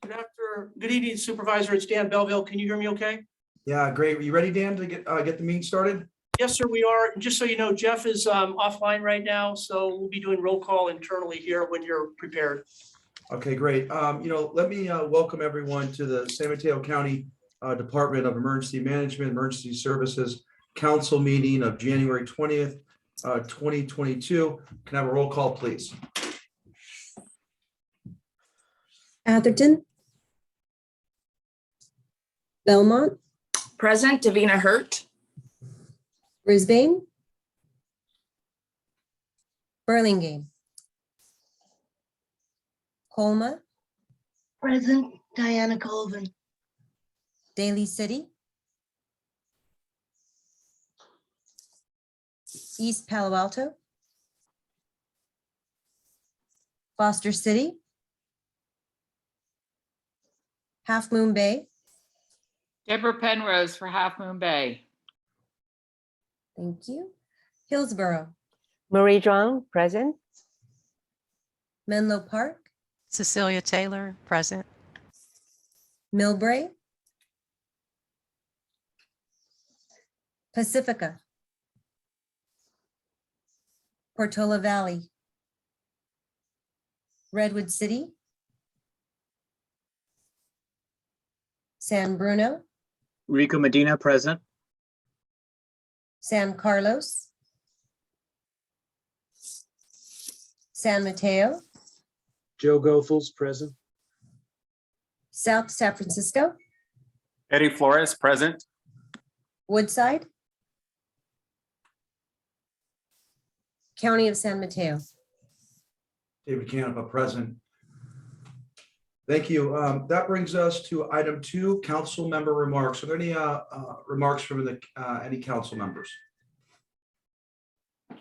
Good evening, Supervisor. It's Dan Belleville. Can you hear me okay? Yeah, great. Are you ready, Dan, to get the meeting started? Yes, sir, we are. And just so you know, Jeff is offline right now, so we'll be doing roll call internally here when you're prepared. Okay, great. Let me welcome everyone to the San Mateo County Department of Emergency Management, Emergency Services Council meeting of January 20th, 2022. Can I have a roll call, please? Atherton. Belmont. Present. Davina Hurt. Brisbane. Burlingame. Colma. Present. Diana Colvin. Daly City. East Palo Alto. Foster City. Half Moon Bay. Deborah Penrose for Half Moon Bay. Thank you. Hillsborough. Marie Zhuang, present. Menlo Park. Cecilia Taylor, present. Millbrae. Pacifica. Portola Valley. Redwood City. San Bruno. Rico Medina, present. San Carlos. San Mateo. Joe Goethals, present. South San Francisco. Eddie Flores, present. Woodside. County of San Mateo. David Canepa, present. Thank you. That brings us to item 2, council member remarks. Are there any remarks from any council members?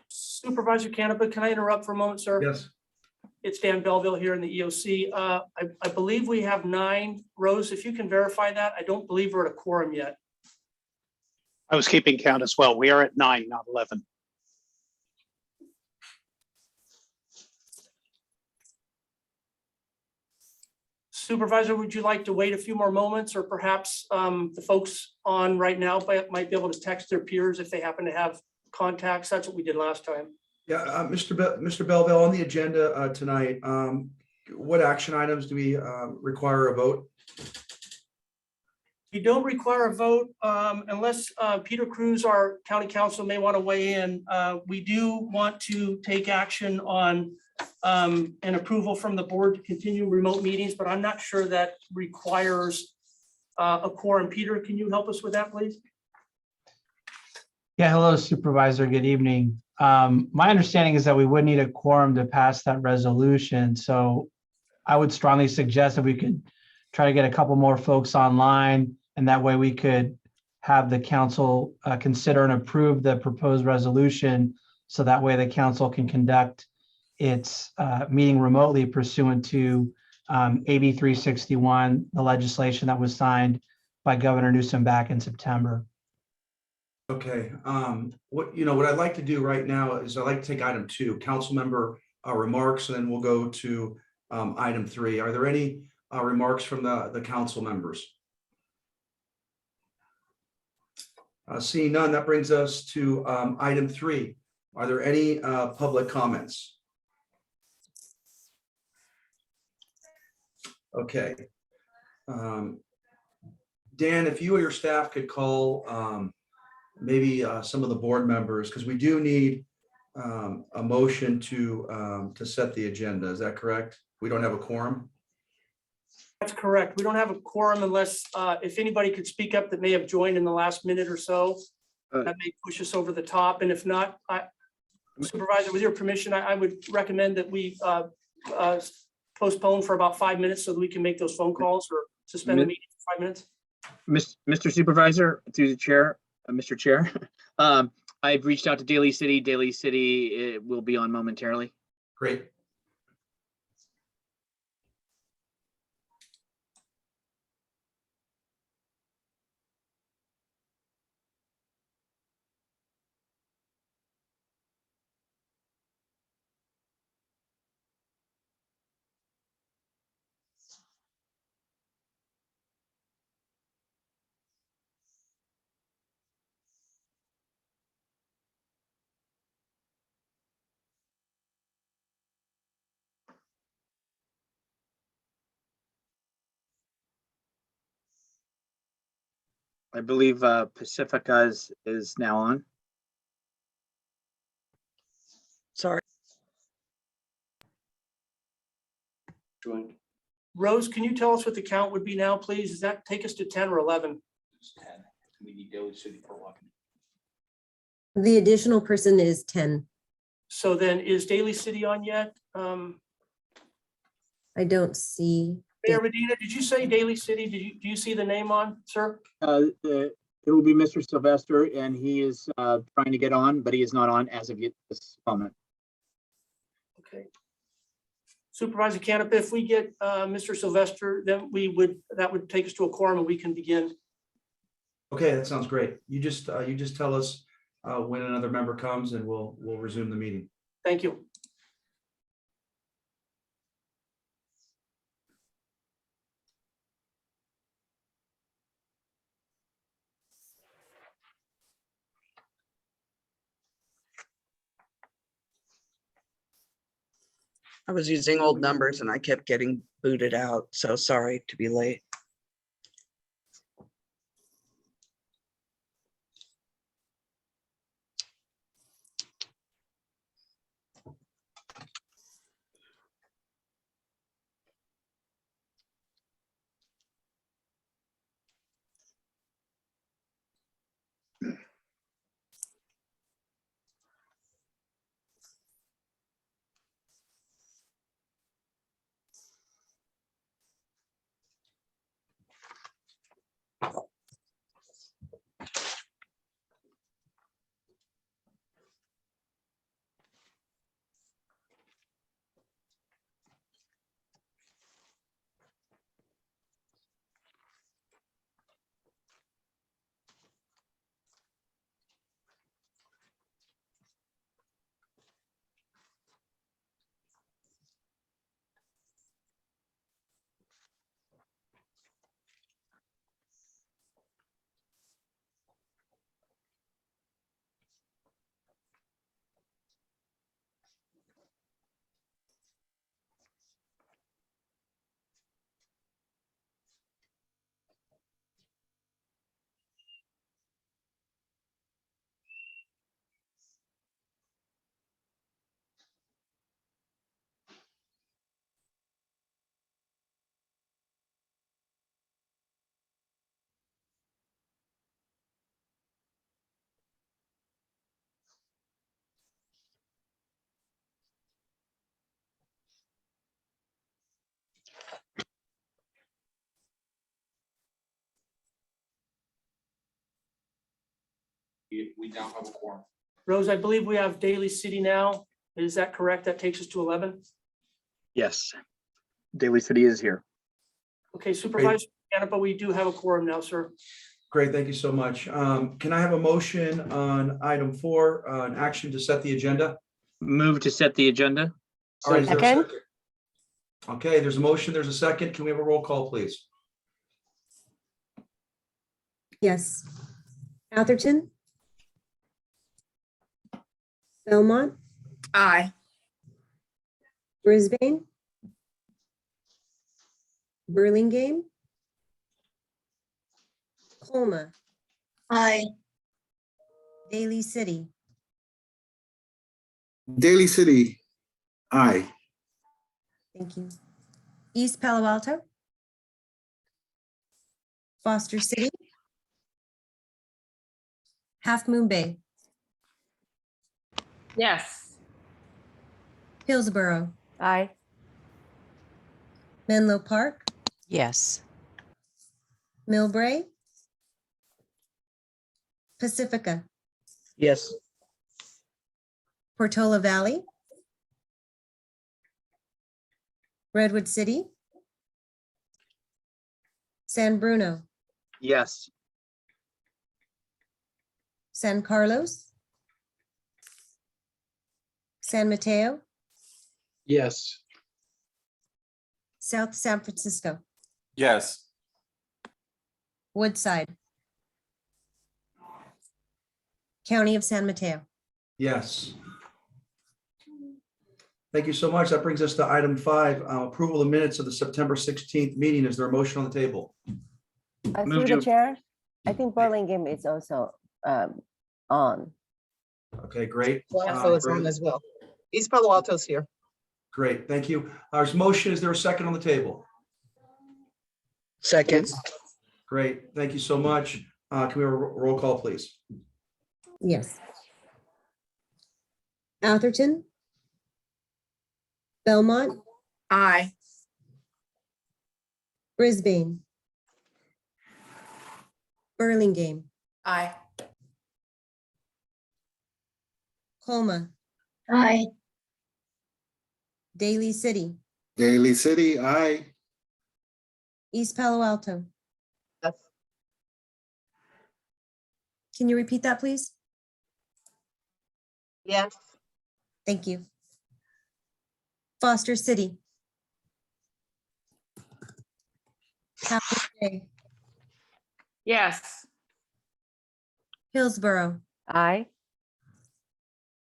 Supervisor Canepa, can I interrupt for a moment, sir? Yes. It's Dan Belleville here in the EOC. I believe we have 9. Rose, if you can verify that. I don't believe we're at a quorum yet. I was keeping count as well. We are at 9, not 11. Supervisor, would you like to wait a few more moments, or perhaps the folks on right now might be able to text their peers if they happen to have contacts? That's what we did last time. Yeah, Mr. Belleville, on the agenda tonight, what action items do we require a vote? You don't require a vote unless Peter Cruz, our county council, may want to weigh in. We do want to take action on an approval from the board to continue remote meetings, but I'm not sure that requires a quorum. Peter, can you help us with that, please? Yeah, hello, Supervisor. Good evening. My understanding is that we would need a quorum to pass that resolution. So I would strongly suggest that we could try to get a couple more folks online, and that way we could have the council consider and approve the proposed resolution. So that way the council can conduct its meeting remotely pursuant to AB 361, the legislation that was signed by Governor Newsom back in September. Okay, what I'd like to do right now is I'd like to take item 2, council member remarks, and then we'll go to item 3. Are there any remarks from the council members? Seeing none, that brings us to item 3. Are there any public comments? Okay. Dan, if you or your staff could call maybe some of the board members, because we do need a motion to set the agenda. Is that correct? We don't have a quorum? That's correct. We don't have a quorum unless if anybody could speak up that may have joined in the last minute or so. That may push us over the top. And if not, Supervisor, with your permission, I would recommend that we postpone for about 5 minutes so that we can make those phone calls or suspend the meeting for 5 minutes. Mr. Supervisor, through the chair, Mr. Chair, I've reached out to Daly City. Daly City will be on momentarily. Great. I believe Pacifica is now on. Sorry. Joined. Rose, can you tell us what the count would be now, please? Does that take us to 10 or 11? It's 10. We need Daly City for 11. The additional person is 10. So then is Daly City on yet? I don't see. Mayor Medina, did you say Daly City? Do you see the name on, sir? It will be Mr. Sylvester, and he is trying to get on, but he is not on as of yet this moment. Okay. Supervisor Canepa, if we get Mr. Sylvester, then that would take us to a quorum and we can begin. Okay, that sounds great. You just tell us when another member comes and we'll resume the meeting. Thank you. I was using old numbers and I kept getting booted out, so sorry to be late. We now have a quorum. Rose, I believe we have Daly City now. Is that correct? That takes us to 11? Yes, Daly City is here. Okay, Supervisor Canepa, we do have a quorum now, sir. Great, thank you so much. Can I have a motion on item 4, an action to set the agenda? Move to set the agenda. All right, is there a Second. second? Okay, there's a motion, there's a second. Can we have a roll call, please? Yes. Atherton? Belmont? Aye. Brisbane? Burlingame? Colma? Aye. Daly City? Daly City, aye. Thank you. East Palo Alto? Foster City? Half Moon Bay? Yes. Hillsborough? Aye. Menlo Park? Yes. Millbrae? Pacifica? Yes. Portola Valley? Redwood City? San Bruno? Yes. San Carlos? San Mateo? Yes. South San Francisco? Yes. Woodside? County of San Mateo? Yes. Thank you so much. That brings us to item 5, approval of minutes of the September 16th meeting. Is there a motion on the table? Move Through the to- chair, I think Burlingame is also on. Okay, great. Also is on as well. East Palo Alto's here. Great, thank you. Our motion, is there a second on the table? Second. Great, thank you so much. Can we have a roll call, please? Yes. Atherton. Belmont, Aye. Brisbane. Burlingame, Aye. Colma, aye, Daly City, Daly City, aye. East Palo Alto. Yes. Can you repeat that, please? Yes. Thank you. Foster City. Half Moon Bay, Yes. Hillsborough, Aye.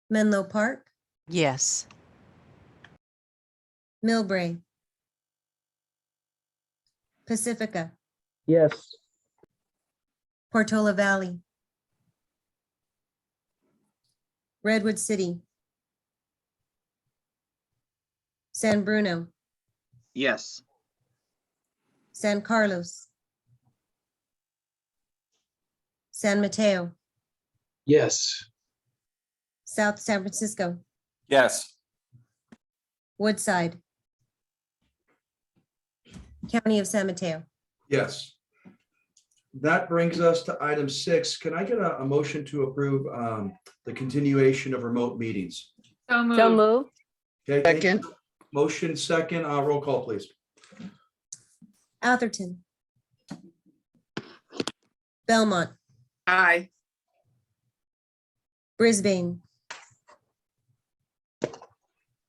Menlo Park, Yes. Millbrae, Pacifica, Yes. Portola Valley, Redwood City, San Bruno, Yes. San Carlos, San Mateo, Yes. South San Francisco, Yes. Woodside, County of San Mateo. Yes. That brings us to item 6. Can I get a motion to approve the continuation of remote meetings? So So moved. moved. Okay, thank you. Second. Motion second, roll call, please. Atherton. Belmont, Aye. Brisbane,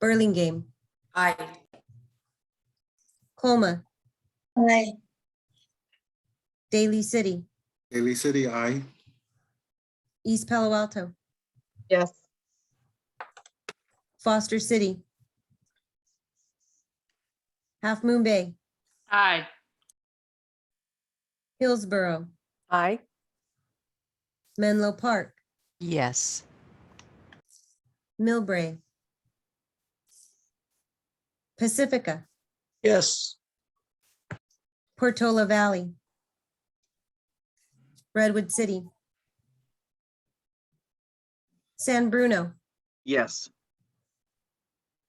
Burlingame, Aye. Colma, aye, Daly City, Daly City, aye. East Palo Alto, Yes. Foster City, Half Moon Bay, Aye. Hillsborough, Aye. Menlo Park, Yes. Millbrae, Pacifica, Yes. Portola Valley, Redwood City, San Bruno, Yes.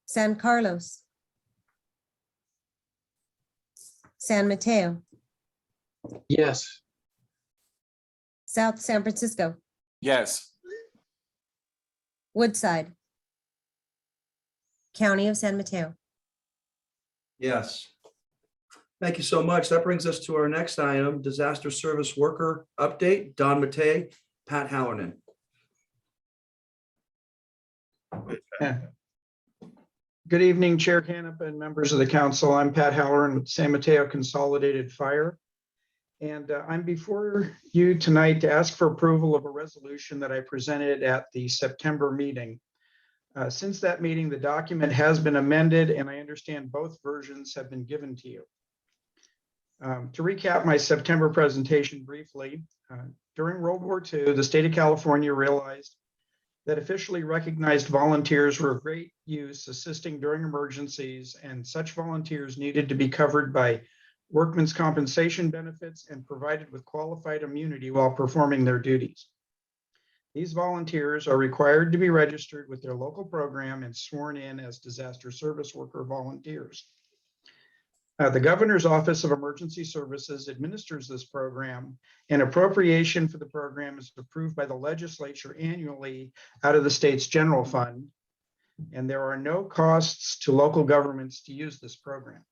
San Carlos, San Mateo, Yes. South San Francisco, Yes. Woodside, County of San Mateo. Yes. Thank you so much. That brings us to our next item, disaster service worker update. Don Matei, Pat Halloran. Good evening, Chair Canepa and members of the council. I'm Pat Halloran with San Mateo Consolidated Fire. And I'm before you tonight to ask for approval of a resolution that I presented at the September meeting. Since that meeting, the document has been amended and I understand both versions have been given to you. To recap my September presentation briefly, during World War II, the state of California realized that officially recognized volunteers were of great use assisting during emergencies, and such volunteers needed to be covered by workmen's compensation benefits and provided with qualified immunity while performing their duties. These volunteers are required to be registered with their local program and sworn in as disaster service worker volunteers. The Governor's Office of Emergency Services administers this program, and appropriation for the program is approved by the legislature annually out of the state's general fund, and there are no costs to local governments to use this program.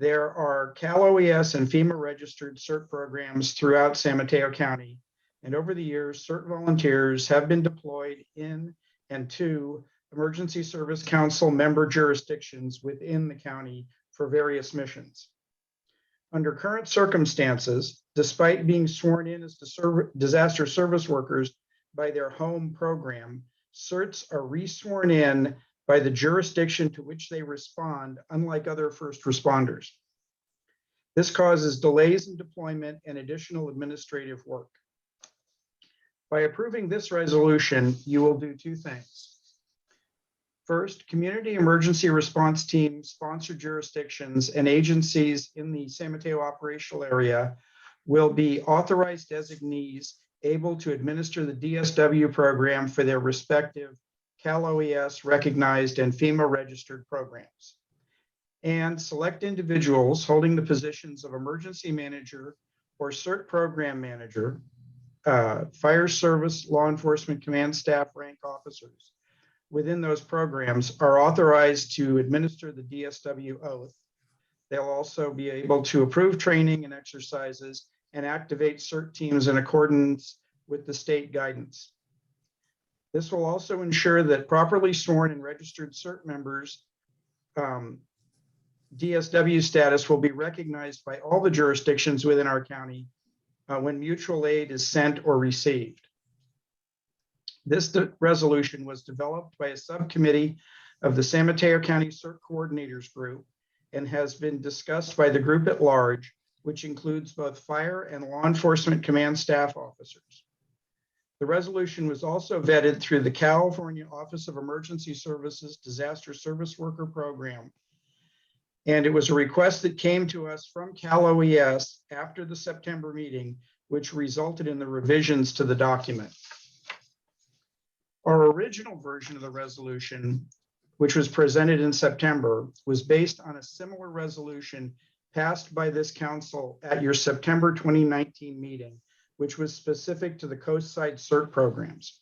There are Cal OES and FEMA registered CERT programs throughout San Mateo County, and over the years, CERT volunteers have been deployed in and to Emergency Service Council member jurisdictions within the county for various missions. Under current circumstances, despite being sworn in as disaster service workers by their home program, CERTs are re-sworn in by the jurisdiction to which they respond, unlike other first responders. This causes delays in deployment and additional administrative work. By approving this resolution, you will do two things. First, community emergency response teams, sponsored jurisdictions, and agencies in the San Mateo operational area will be authorized designees able to administer the DSW program for their respective Cal OES recognized and FEMA registered programs. And select individuals holding the positions of emergency manager or CERT program manager, fire service, law enforcement command staff rank officers within those programs are authorized to administer the DSW oath. They'll also be able to approve training and exercises and activate CERT teams in accordance with the state guidance. This will also ensure that properly sworn and registered CERT members' DSW status will be recognized by all the jurisdictions within our county when mutual aid is sent or received. This resolution was developed by a subcommittee of the San Mateo County CERT Coordinators Group and has been discussed by the group at large, which includes both fire and law enforcement command staff officers. The resolution was also vetted through the California Office of Emergency Services Disaster Service Worker Program. And it was a request that came to us from Cal OES after the September meeting, which resulted in the revisions to the document. Our original version of the resolution, which was presented in September, was based on a similar resolution passed by this council at your September 2019 meeting, which was specific to the coastside CERT programs.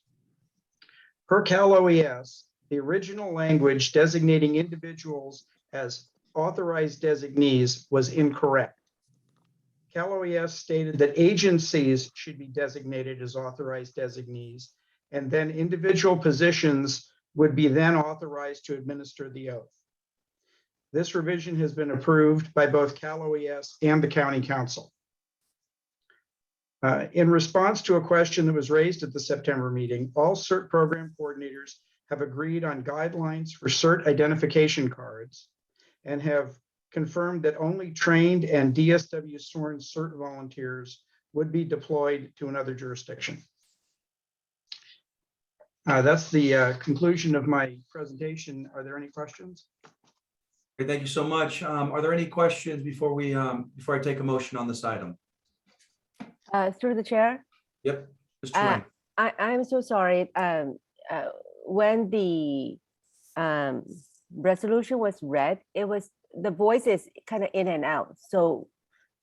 Per Cal OES, the original language designating individuals as authorized designees was incorrect. Cal OES stated that agencies should be designated as authorized designees, and then individual positions would be then authorized to administer the oath. This revision has been approved by both Cal OES and the County Council. In response to a question that was raised at the September meeting, all CERT program coordinators have agreed on guidelines for CERT identification cards and have confirmed that only trained and DSW sworn CERT volunteers would be deployed to another jurisdiction. That's the conclusion of my presentation. Are there any questions? Okay, thank you so much. Are there any questions before I take a motion on this item? Through the chair, Yep, Mr. Wang. I'm so sorry. When the resolution was read, the voice is kind of in and out. So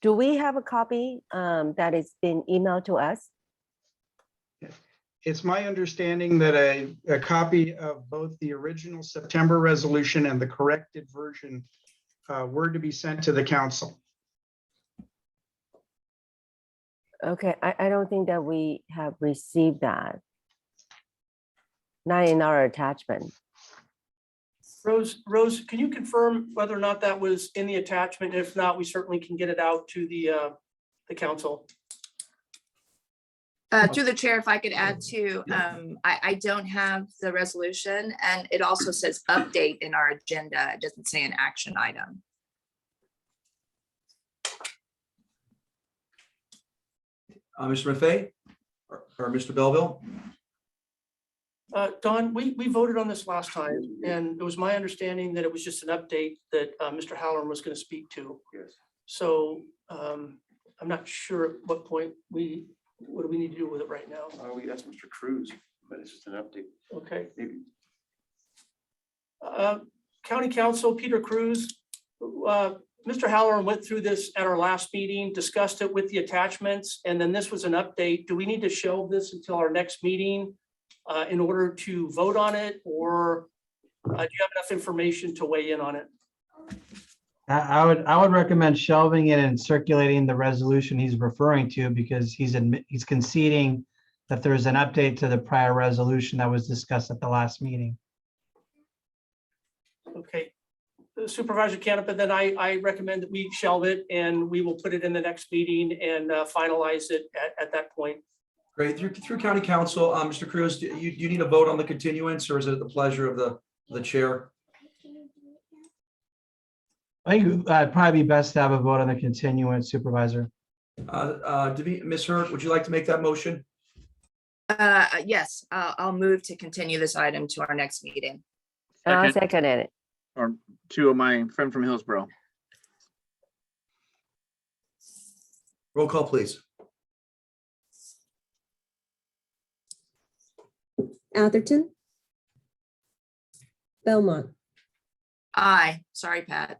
do we have a copy that has been emailed to us? It's my understanding that a copy of both the original September resolution and the corrected version were to be sent to the council. Okay, I don't think that we have received that. Not in our attachment. Rose, can you confirm whether or not that was in the attachment? If not, we certainly can get it out to the council. Through the chair, if I could add to, I don't have the resolution, and it also says update in our agenda. It doesn't say an action item. Mr. Maffei or Mr. Belleville? Don, we voted on this last time, and it was my understanding that it was just an update that Mr. Halloran was going to speak to. Yes. So I'm not sure at what point what do we need to do with it right now? We asked Mr. Cruz, but it's just an update. Okay. Maybe. County Council, Peter Cruz, Mr. Halloran went through this at our last meeting, discussed it with the attachments, and then this was an update. Do we need to shelve this until our next meeting in order to vote on it, or do you have enough information to weigh in on it? I would recommend shelving it and circulating the resolution he's referring to, because he's conceding that there's an update to the prior resolution that was discussed at the last meeting. Okay. Supervisor Canepa, then I recommend that we shelve it and we will put it in the next meeting and finalize it at that point. Great. Through County Council, Mr. Cruz, do you need a vote on the continuance, or is it at the pleasure of the chair? I think probably be best to have a vote on the continuance, Supervisor. Ms. Hurd, would you like to make that motion? Yes, I'll move to continue this item to our next meeting. I'll Second. second it. Or to my friend from Hillsborough. Roll call, please. Atherton. Belmont, Aye, sorry, Pat.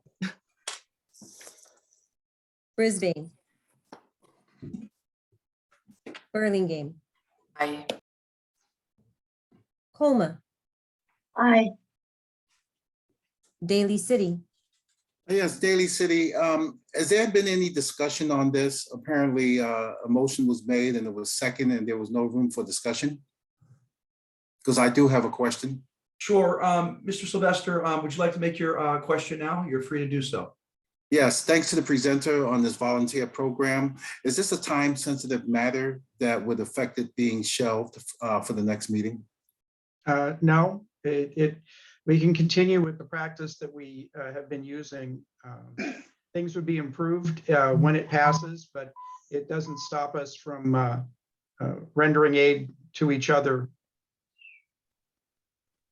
Brisbane. Burlingame, Aye. Colma, Aye. Daly City, Yes, Daly City, has there been any discussion on this? Apparently, a motion was made and it was second and there was no room for discussion. Because I do have a question. Sure. Mr. Sylvester, would you like to make your question now? You're free to do so. Yes, thanks to the presenter on this volunteer program. Is this a time-sensitive matter that would affect it being shelved for the next meeting? No, we can continue with the practice that we have been using. Things would be improved when it passes, but it doesn't stop us from rendering aid to each other.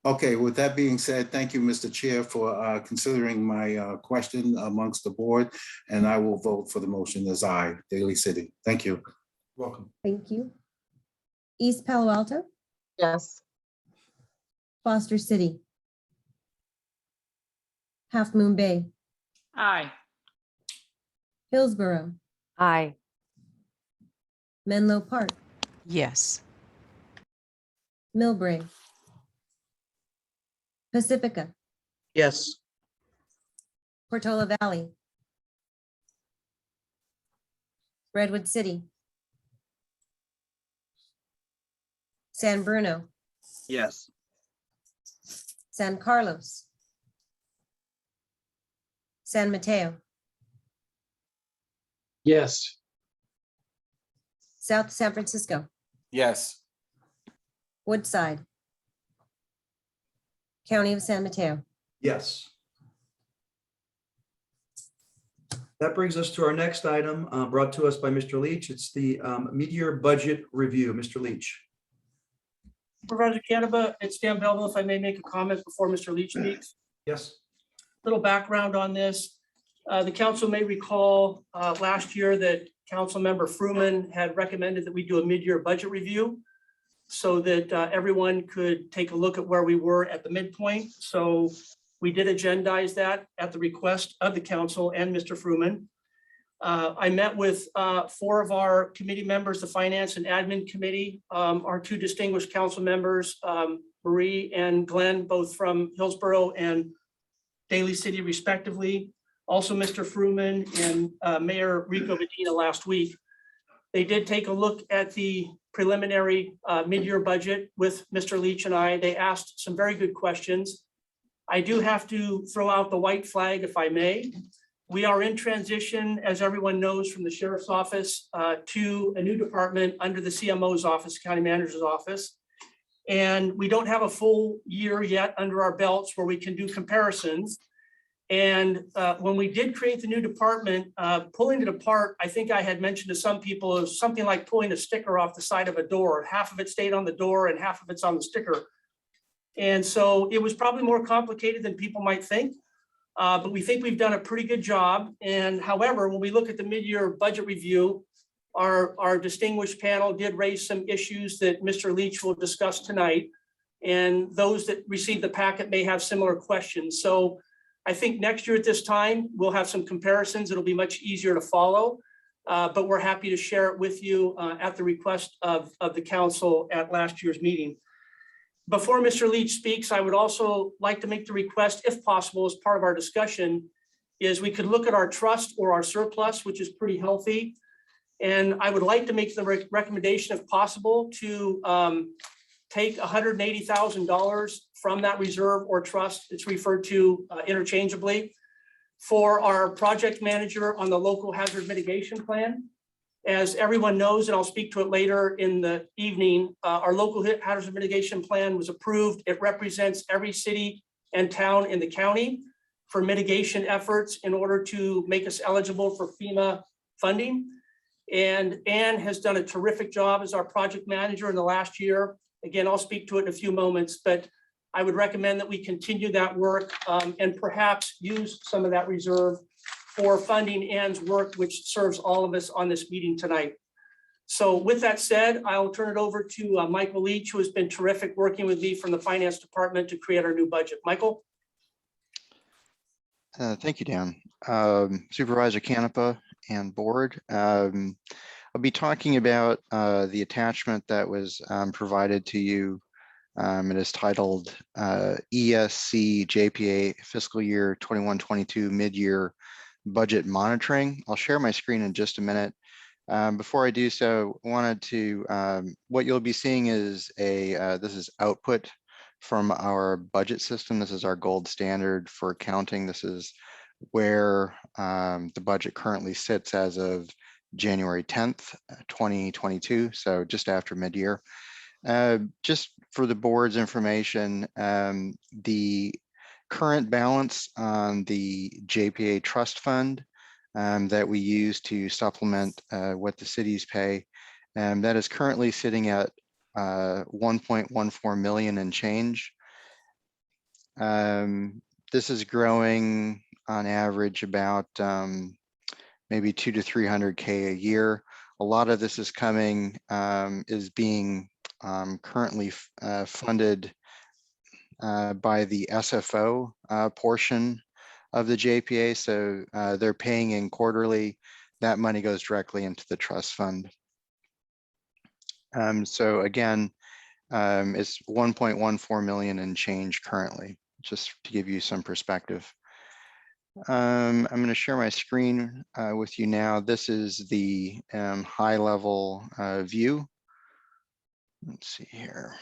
Okay, with that being said, thank you, Mr. Chair, for considering my question amongst the board, and I will vote for the motion as aye, Daly City. Thank you. Welcome. thank you. East Palo Alto, Yes. Foster City, Half Moon Bay, Aye. Hillsborough, Aye. Menlo Park, Yes. Millbrae, Pacifica, Yes. Portola Valley, Redwood City, San Bruno, Yes. San Carlos, San Mateo, Yes. South San Francisco, Yes. Woodside, County of San Mateo. Yes. That brings us to our next item brought to us by Mr. Leach. It's the mid-year budget review. Mr. Leach. Supervisor Canada, it's Dan Belleville. If I may make a comment before Mr. Leach speaks. Yes. Little background on this. The council may recall last year that Councilmember Fruman had recommended that we do a mid-year budget review so that everyone could take a look at where we were at the midpoint. So we did agendize that at the request of the council and Mr. Fruman. I met with 4 of our committee members, the Finance and Admin Committee, our 2 distinguished council members, Marie and Glenn, both from Hillsborough and Daly City respectively. Also Mr. Fruman and Mayor Rico Medina last week. They did take a look at the preliminary mid-year budget with Mr. Leach and I. They asked some very good questions. I do have to throw out the white flag, if I may. We are in transition, as everyone knows, from the sheriff's office to a new department under the CMO's office, county manager's office. And we don't have a full year yet under our belts where we can do comparisons. And when we did create the new department, pulling it apart, I think I had mentioned to some people, is something like pulling a sticker off the side of a door. Half of it stayed on the door and half of it's on the sticker. And so it was probably more complicated than people might think. But we think we've done a pretty good job. And however, when we look at the mid-year budget review, our distinguished panel did raise some issues that Mr. Leach will discuss tonight. And those that received the packet may have similar questions. So I think next year at this time, we'll have some comparisons. It'll be much easier to follow. But we're happy to share it with you at the request of the council at last year's meeting. Before Mr. Leach speaks, I would also like to make the request, if possible, as part of our discussion, is we could look at our trust or our surplus, which is pretty healthy. And I would like to make the recommendation, if possible, to take $180,000 from that reserve or trust, it's referred to interchangeably, for our project manager on the local hazard mitigation plan. As everyone knows, and I'll speak to it later in the evening, our local hazard mitigation plan was approved. It represents every city and town in the county for mitigation efforts in order to make us eligible for FEMA funding. And Ann has done a terrific job as our project manager in the last year. Again, I'll speak to it in a few moments, but I would recommend that we continue that work and perhaps use some of that reserve for funding Ann's work, which serves all of us on this meeting tonight. So with that said, I'll turn it over to Michael Leach, who has been terrific working with me from the finance department to create our new budget. Michael? Thank you, Dan. Supervisor Canepa and board. I'll be talking about the attachment that was provided to you. It is titled ESC JPA Fiscal Year 21-22 Mid-Year Budget Monitoring. I'll share my screen in just a minute. Before I do so, I wanted to, what you'll be seeing is this is output from our budget system. This is our gold standard for accounting. This is where the budget currently sits as of January 10th, 2022, so just after mid-year. Just for the board's information, the current balance on the JPA trust fund that we use to supplement what the cities pay, that is currently sitting at 1.14 million and change. This is growing on average about maybe 200 to 300K a year. A lot of this is coming, is being currently funded by the SFO portion of the JPA. So they're paying in quarterly. That money goes directly into the trust fund. So again, it's 1.14 million and change currently, just to give you some perspective. I'm going to share my screen with you now. This is the high level view. Let's see here.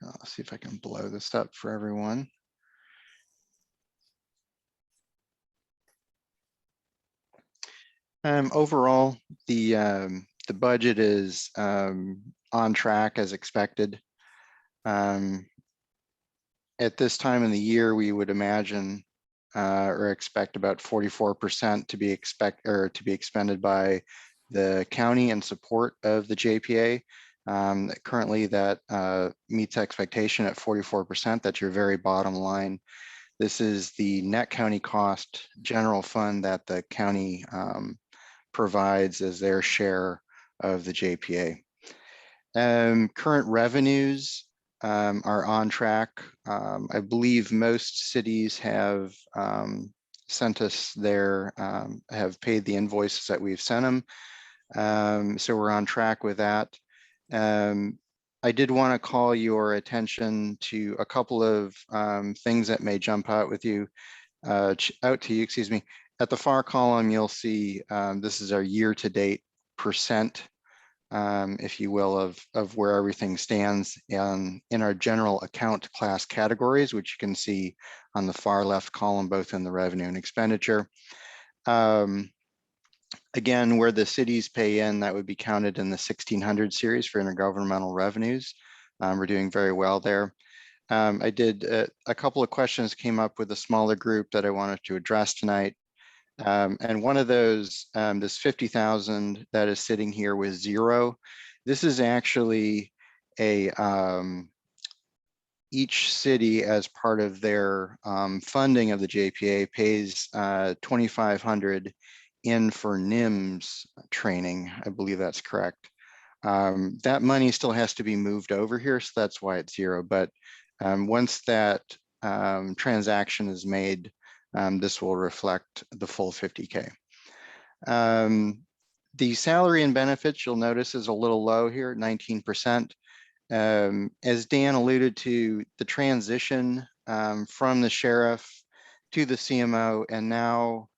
I'll see if I can blow this up for everyone. Overall, the budget is on track as expected. At this time in the year, we would imagine or expect about 44% to be expended by the county in support of the JPA. Currently, that meets expectation at 44%. That's your very bottom line. This is the net county cost general fund that the county provides as their share of the JPA. Current revenues are on track. I believe most cities have sent us have paid the invoices that we've sent them. So we're on track with that. I did want to call your attention to a couple of things that may jump out to you, excuse me. At the far column, you'll see this is our year-to-date percent, if you will, of where everything stands in our general account class categories, which you can see on the far left column, both in the revenue and expenditure. Again, where the cities pay in, that would be counted in the 1600 series for intergovernmental revenues. We're doing very well there. I did a couple of questions came up with a smaller group that I wanted to address tonight. And one of those, this 50,000 that is sitting here with zero, this is actually each city, as part of their funding of the JPA, pays 2,500 in for NIMS training. I believe that's correct. That money still has to be moved over here, so that's why it's zero. But once that transaction is made, this will reflect the full 50K. The salary and benefits, you'll notice, is a little low here at 19%. As Dan alluded to, the transition from the sheriff to the CMO, and now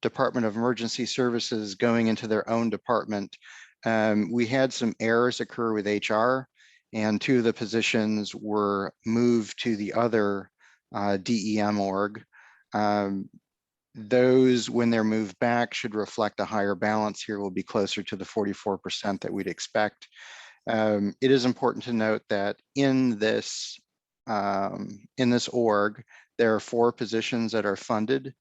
Department of Emergency Services going into their own department, we had some errors occur with HR, and two of the positions were moved to the other DEM org. Those, when they're moved back, should reflect a higher balance here, will be closer to the 44% that we'd expect. It is important to note that in this org, there are 4 positions that are funded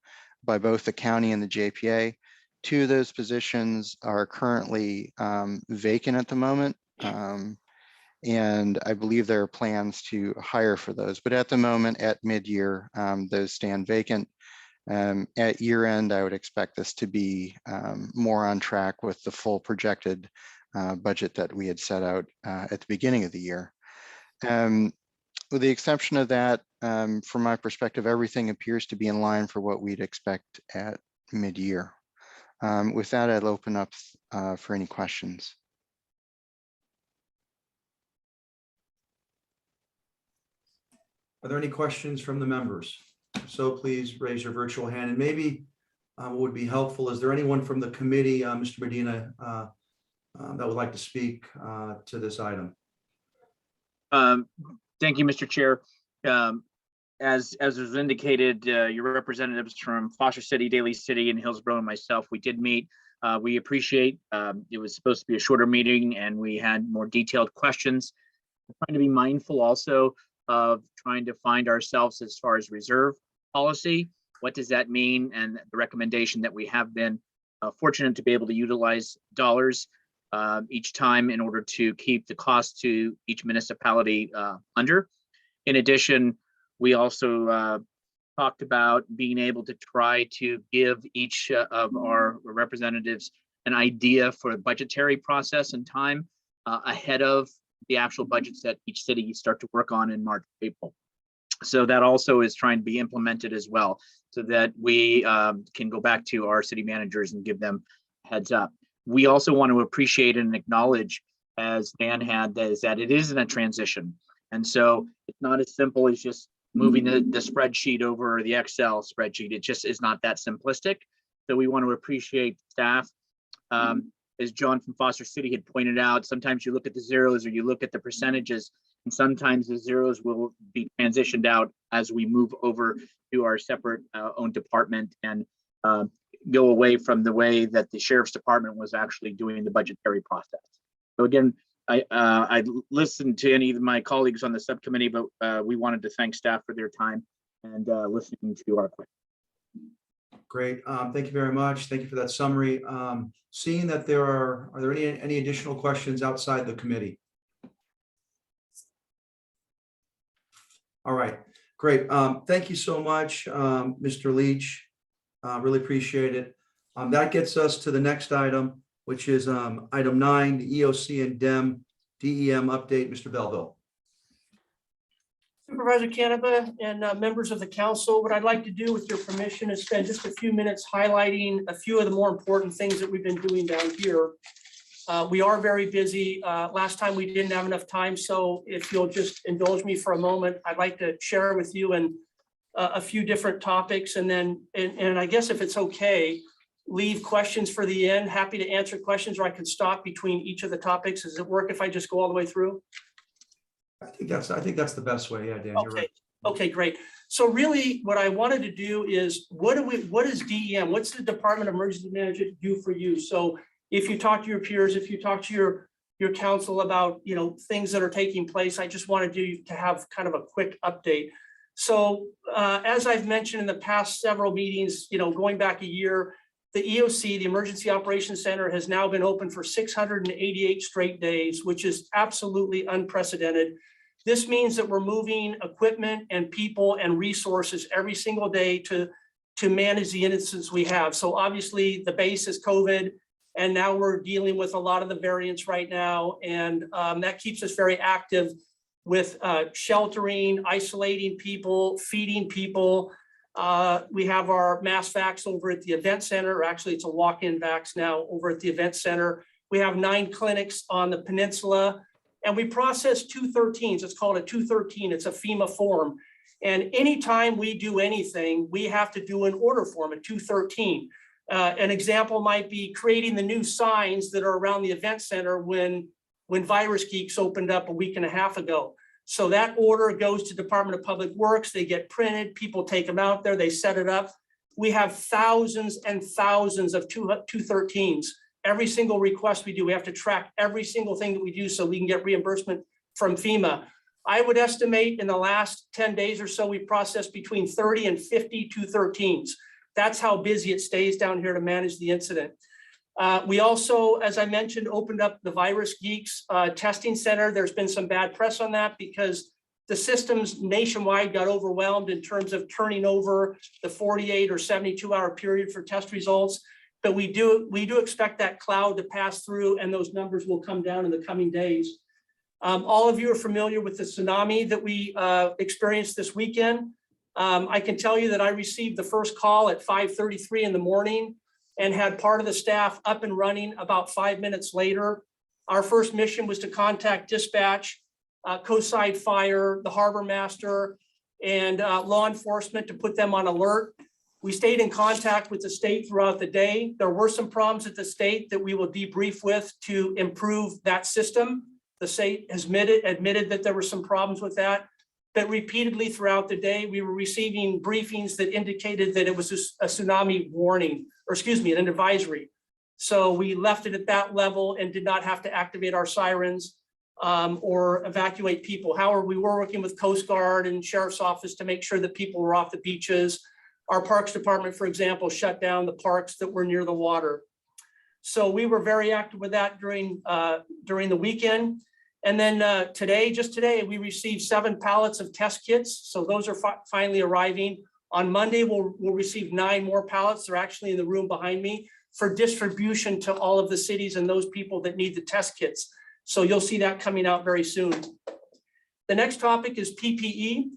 by both the county and the JPA. 2 of those positions are currently vacant at the moment. And I believe there are plans to hire for those, but at the moment, at mid-year, those stand vacant. At year end, I would expect this to be more on track with the full projected budget that we had set out at the beginning of the year. With the exception of that, from my perspective, everything appears to be in line for what we'd expect at mid-year. With that, I'll open up for any questions. Are there any questions from the members? So please raise your virtual hand, and maybe what would be helpful, is there anyone from the committee, Mr. Medina, that would like to speak to this item? Thank you, Mr. Chair. As was indicated, your representatives from Foster City, Daly City, and Hillsborough, and myself, we did meet. We appreciate, it was supposed to be a shorter meeting and we had more detailed questions. We're trying to be mindful also of trying to find ourselves as far as reserve policy. What does that mean? And the recommendation that we have been fortunate to be able to utilize dollars each time in order to keep the cost to each municipality under. In addition, we also talked about being able to try to give each of our representatives an idea for the budgetary process and time ahead of the actual budgets that each city start to work on in March, April. So that also is trying to be implemented as well, so that we can go back to our city managers and give them heads up. We also want to appreciate and acknowledge, as Dan had, that it is in a transition. And so it's not as simple as just moving the spreadsheet over the Excel spreadsheet. It just is not that simplistic. So we want to appreciate staff. As John from Foster City had pointed out, sometimes you look at the zeros or you look at the percentages, and sometimes the zeros will be transitioned out as we move over to our separate own department and go away from the way that the sheriff's department was actually doing the budgetary process. So again, I listened to any of my colleagues on the subcommittee, but we wanted to thank staff for their time and listening to our questions. Great. Thank you very much. Thank you for that summary. Seeing that are there any additional questions outside the committee? All right, great. Thank you so much, Mr. Leach. Really appreciate it. That gets us to the next item, which is item 9, the EOC and DEM update. Mr. Belleville. Supervisor Canepa and members of the council, what I'd like to do with your permission is spend just a few minutes highlighting a few of the more important things that we've been doing down here. We are very busy. Last time we didn't have enough time, so if you'll just indulge me for a moment, I'd like to share with you and a few different topics, and then and I guess if it's okay, leave questions for the end. Happy to answer questions, or I can stop between each of the topics. Does it work if I just go all the way through? I think that's the best way. Yeah, Dan, you're right. Okay, great. So really what I wanted to do is what is DEM? What's the Department of Emergency Management do for you? So if you talk to your peers, if you talk to your council about, you know, things that are taking place, I just wanted to have kind of a quick update. So as I've mentioned in the past several meetings, you know, going back a year, the EOC, the Emergency Operations Center, has now been open for 688 straight days, which is absolutely unprecedented. This means that we're moving equipment and people and resources every single day to manage the incidents we have. So obviously the base is COVID, and now we're dealing with a lot of the variants right now. And that keeps us very active with sheltering, isolating people, feeding people. We have our mass vax over at the event center, or actually it's a walk-in vax now over at the event center. We have 9 clinics on the peninsula, and we process 213s. It's called a 213. It's a FEMA form. And anytime we do anything, we have to do an order form, a 213. An example might be creating the new signs that are around the event center when Virus Geeks opened up a week and a half ago. So that order goes to Department of Public Works. They get printed, people take them out there, they set it up. We have thousands and thousands of 213s. every single request we do. We have to track every single thing that we do so we can get reimbursement from FEMA. I would estimate in the last 10 days or so, we processed between 30 and 50 213s. That's how busy it stays down here to manage the incident. We also, as I mentioned, opened up the Virus Geeks testing center. There's been some bad press on that because the systems nationwide got overwhelmed in terms of turning over the 48 or 72-hour period for test results. But we do expect that cloud to pass through and those numbers will come down in the coming days. All of you are familiar with the tsunami that we experienced this weekend. I can tell you that I received the first call at 5:33 in the morning and had part of the staff up and running about 5 minutes later. Our first mission was to contact dispatch, Coastside Fire, the harbor master, and law enforcement to put them on alert. We stayed in contact with the state throughout the day. There were some problems at the state that we will debrief with to improve that system. The state has admitted that there were some problems with that. But repeatedly throughout the day, we were receiving briefings that indicated that it was a tsunami warning, or excuse me, an advisory. So we left it at that level and did not have to activate our sirens or evacuate people. However, we were working with Coast Guard and Sheriff's Office to make sure that people were off the beaches. Our Parks Department, for example, shut down the parks that were near the water. So we were very active with that during the weekend. And then just today, we received 7 pallets of test kits. So those are finally arriving. On Monday, we'll receive 9 more pallets. They're actually in the room behind me for distribution to all of the cities and those people that need the test kits. So you'll see that coming out very soon. The next topic is PPE.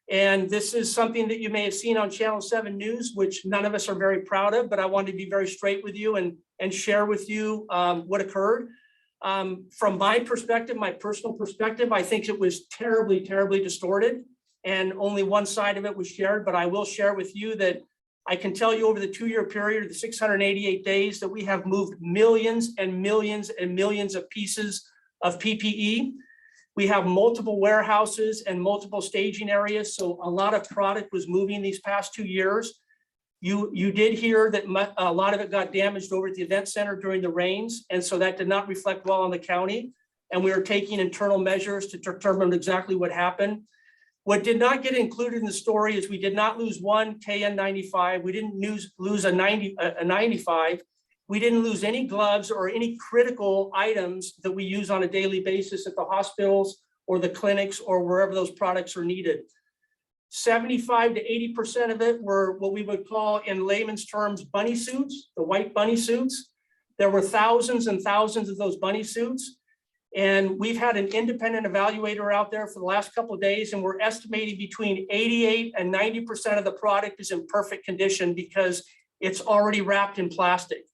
And this is something that you may have seen on Channel 7 News, which none of us are very proud of, but I wanted to be very straight with you and share with you what occurred. From my perspective, my personal perspective, I think it was terribly, terribly distorted and only one side of it was shared, but I will share with you that I can tell you over the 2-year period, the 688 days, that we have moved millions and millions and millions of pieces of PPE. We have multiple warehouses and multiple staging areas, so a lot of product was moving these past 2 years. You did hear that a lot of it got damaged over at the event center during the rains, and so that did not reflect well on the county. And we are taking internal measures to determine exactly what happened. What did not get included in the story is we did not lose one KN95. We didn't lose a 95. We didn't lose any gloves or any critical items that we use on a daily basis at the hospitals or the clinics or wherever those products are needed. 75 to 80% of it were what we would call in layman's terms bunny suits, the white bunny suits. There were thousands and thousands of those bunny suits. And we've had an independent evaluator out there for the last couple of days, and we're estimating between 88 and 90% of the product is in perfect condition because it's already wrapped in plastic.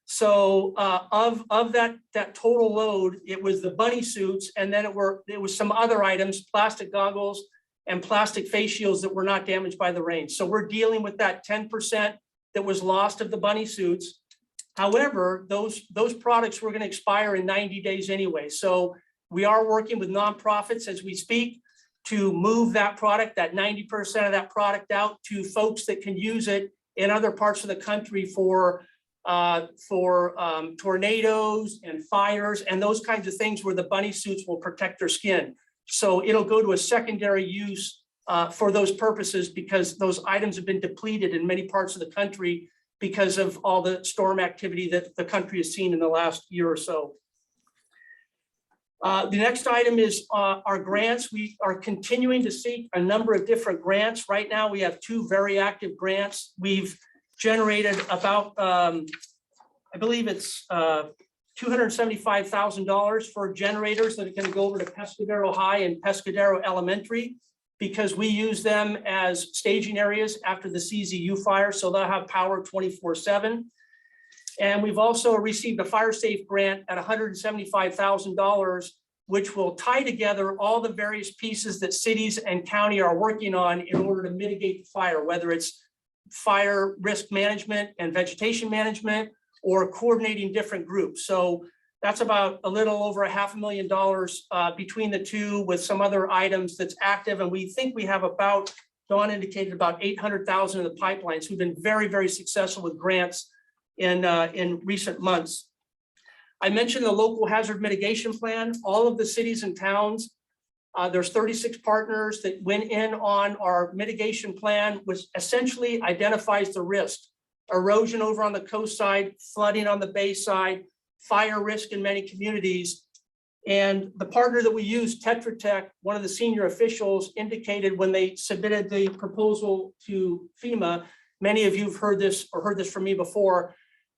So of that total load, it was the bunny suits, and then it was some other items, plastic goggles and plastic face shields that were not damaged by the rain. So we're dealing with that 10% that was lost of the bunny suits. However, those products were going to expire in 90 days anyway. So we are working with nonprofits as we speak to move that product, that 90% of that product out to folks that can use it in other parts of the country for tornadoes and fires and those kinds of things where the bunny suits will protect their skin. So it'll go to a secondary use for those purposes because those items have been depleted in many parts of the country because of all the storm activity that the country has seen in the last year or so. The next item is our grants. We are continuing to seek a number of different grants. Right now, we have 2 very active grants. We've generated about, I believe it's $275,000 for generators that are going to go over to Pescadero High and Pescadero Elementary because we use them as staging areas after the CZU fire, so they'll have power 24/7. And we've also received a fire safe grant at $175,000, which will tie together all the various pieces that cities and county are working on in order to mitigate the fire, whether it's fire risk management and vegetation management or coordinating different groups. So that's about a little over $500,000 between the two with some other items that's active. And we think we have about, Dawn indicated, about 800,000 in the pipeline. So we've been very, very successful with grants in recent months. I mentioned the local hazard mitigation plan. All of the cities and towns, there's 36 partners that went in on our mitigation plan, which essentially identifies the risk. Erosion over on the coast side, flooding on the bay side, fire risk in many communities. And the partner that we use, Tetra Tech, one of the senior officials indicated when they submitted the proposal to FEMA, many of you have heard this or heard this from me before,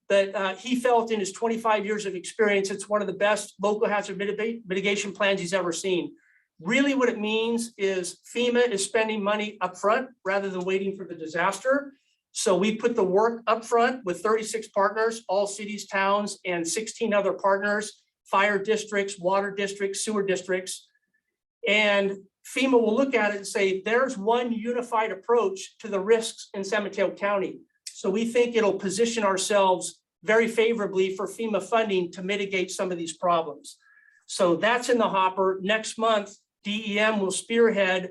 that he felt in his 25 years of experience, it's one of the best local hazard mitigation plans he's ever seen. Really what it means is FEMA is spending money upfront rather than waiting for the disaster. So we put the work upfront with 36 partners, all cities, towns, and 16 other partners, fire districts, water districts, sewer districts. And FEMA will look at it and say, there's one unified approach to the risks in San Mateo County. So we think it'll position ourselves very favorably for FEMA funding to mitigate some of these problems. So that's in the hopper. Next month, DEM will spearhead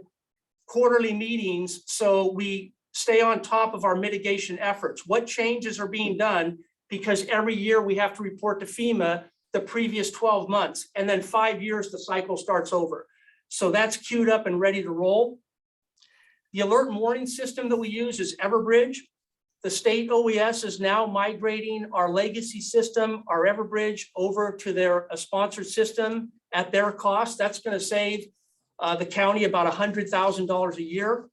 quarterly meetings so we stay on top of our mitigation efforts. What changes are being done? Because every year we have to report to FEMA the previous 12 months, and then 5 years, the cycle starts over. So that's queued up and ready to roll. The alert and warning system that we use is Everbridge. The state OES is now migrating our legacy system, our Everbridge, over to their sponsored system at their cost. That's going to save the county about $100,000 a year.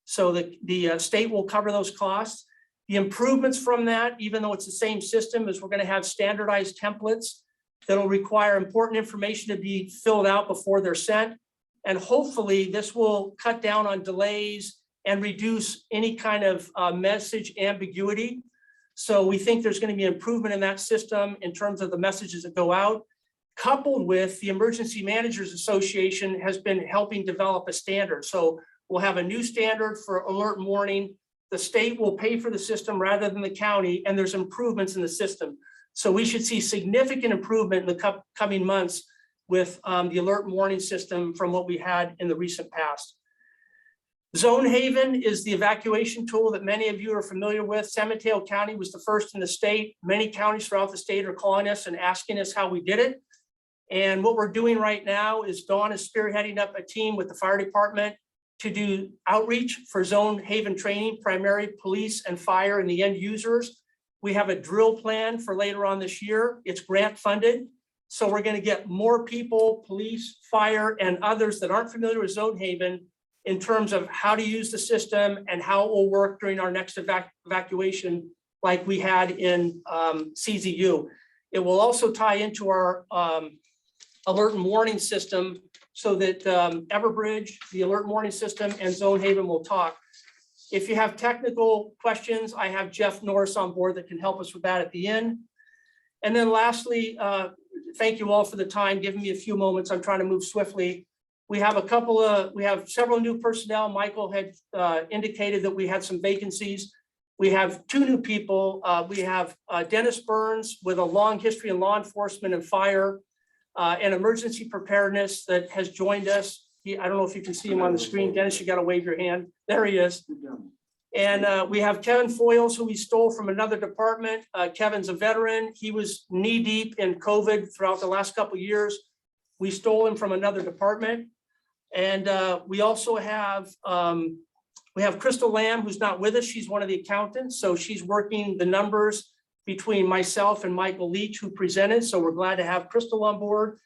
So the state will cover those costs. The improvements from that, even though it's the same system, is we're going to have standardized templates that'll require important information to be filled out before they're sent. And hopefully this will cut down on delays and reduce any kind of message ambiguity. So we think there's going to be improvement in that system in terms of the messages that go out, coupled with the Emergency Managers Association has been helping develop a standard. So we'll have a new standard for alert and warning. The state will pay for the system rather than the county, and there's improvements in the system. So we should see significant improvement in the coming months with the alert and warning system from what we had in the recent past. Zone Haven is the evacuation tool that many of you are familiar with. San Mateo County was the first in the state. Many counties throughout the state are calling us and asking us how we did it. And what we're doing right now is Dawn is spearheading up a team with the fire department to do outreach for Zone Haven training, primary police and fire and the end users. We have a drill plan for later on this year. It's grant funded. So we're going to get more people, police, fire, and others that aren't familiar with Zone Haven in terms of how to use the system and how it will work during our next evacuation like we had in CZU. It will also tie into our alert and warning system so that Everbridge, the alert and warning system, and Zone Haven will talk. If you have technical questions, I have Jeff Norris on board that can help us with that at the end. And then lastly, thank you all for the time, giving me a few moments. I'm trying to move swiftly. We have several new personnel. Michael had indicated that we had some vacancies. We have 2 new people. We have Dennis Burns with a long history in law enforcement and fire and emergency preparedness that has joined us. I don't know if you can see him on the screen. Dennis, you got to wave your hand. There he is. And we have Kevin Foyles, who we stole from another department. Kevin's a veteran. He was knee deep in COVID throughout the last couple of years. We stole him from another department. And we also have Crystal Lamb, who's not with us. She's one of the accountants. So she's working the numbers between myself and Michael Leach, who presented. So we're glad to have Crystal on board.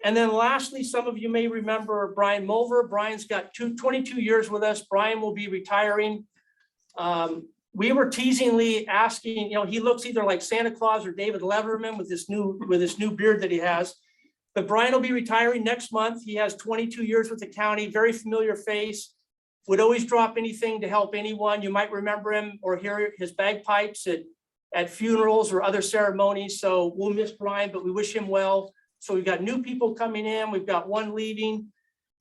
And then lastly, some of you may remember Brian Mulver. Brian's got 22 years with us. Brian will be retiring. We were teasingly asking, he looks either like Santa Claus or David Letterman with this new beard that he has. But Brian will be retiring next month. He has 22 years with the county, very familiar face, would always drop anything to help anyone. You might remember him or hear his bagpipes at funerals or other ceremonies. So we'll miss Brian, but we wish him well. So we've got new people coming in. We've got one leaving.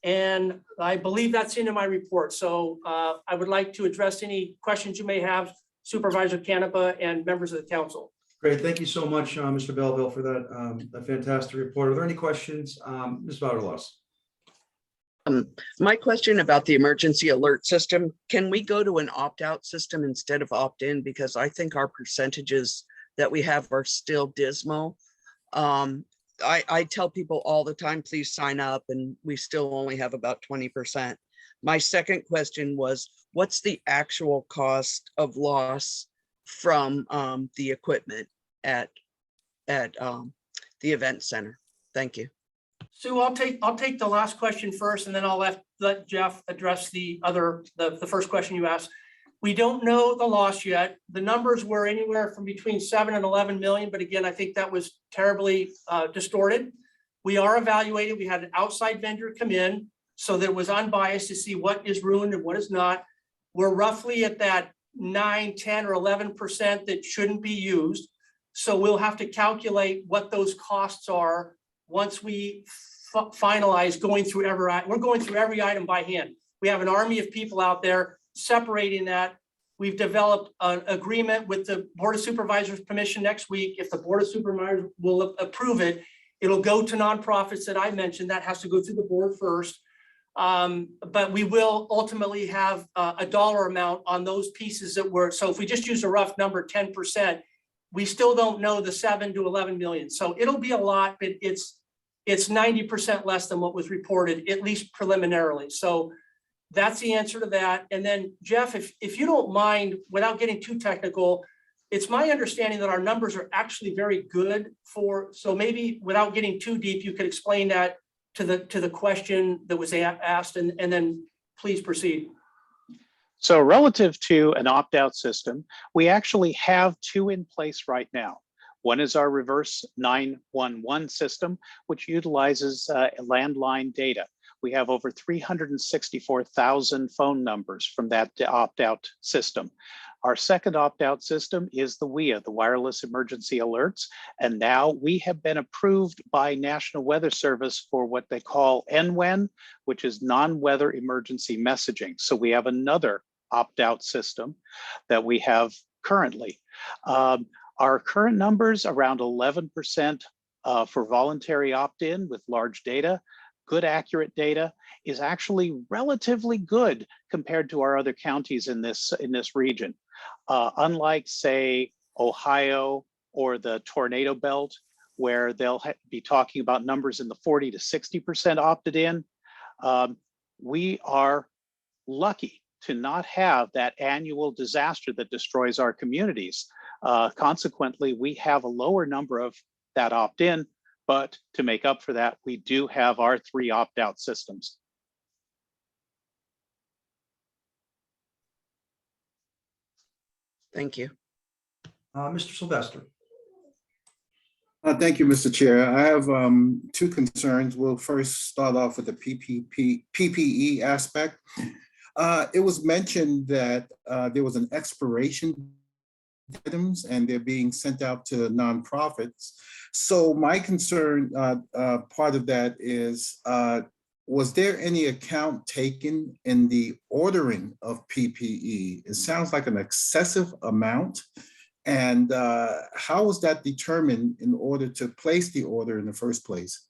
And I believe that's into my report. So I would like to address any questions you may have, Supervisor Canepa and members of the council. Great. Thank you so much, Mr. Belleville, for that fantastic report. Are there any questions? Ms. Vaterlos? My question about the emergency alert system, can we go to an opt-out system instead of opt-in? Because I think our percentages that we have are still dismal. I tell people all the time, please sign up, and we still only have about 20%. My second question was, what's the actual cost of loss from the equipment at the event center? Thank you. Sue, I'll take the last question first, and then I'll let Jeff address the first question you asked. We don't know the loss yet. The numbers were anywhere from between 7 and 11 million, but again, I think that was terribly distorted. We are evaluating. We had an outside vendor come in, so that it was unbiased to see what is ruined and what is not. We're roughly at that 9, 10, or 11% that shouldn't be used. So we'll have to calculate what those costs are once we finalize going through we're going through every item by hand. We have an army of people out there separating that. We've developed an agreement with the Board of Supervisors permission next week. If the Board of Supervisors will approve it, it'll go to nonprofits that I mentioned. That has to go through the board first. But we will ultimately have a dollar amount on those pieces that were, so if we just use a rough number, 10%, we still don't know the 7 to 11 million. So it'll be a lot, but it's 90% less than what was reported, at least preliminarily. So that's the answer to that. And then Jeff, if you don't mind, without getting too technical, it's my understanding that our numbers are actually very good so maybe without getting too deep, you could explain that to the question that was asked, and then please proceed. So relative to an opt-out system, we actually have 2 in place right now. One is our reverse 911 system, which utilizes landline data. We have over 364,000 phone numbers from that opt-out system. Our second opt-out system is the WEA, the Wireless Emergency Alerts. And now we have been approved by National Weather Service for what they call NWEN, which is non-weather emergency messaging. So we have another opt-out system that we have currently. Our current numbers around 11% for voluntary opt-in with large data. Good accurate data is actually relatively good compared to our other counties in this region. Unlike, say, Ohio or the tornado belt, where they'll be talking about numbers in the 40 to 60% opted in, we are lucky to not have that annual disaster that destroys our communities. Consequently, we have a lower number of that opt-in, but to make up for that, we do have our 3 opt-out systems. Thank you. Mr. Sylvester. Thank you, Mr. Chair. I have 2 concerns. We'll first start off with the PPE aspect. It was mentioned that there was an expiration items and they're being sent out to nonprofits. So my concern, part of that is, was there any account taken in the ordering of PPE? It sounds like an excessive amount. And how was that determined in order to place the order in the first place?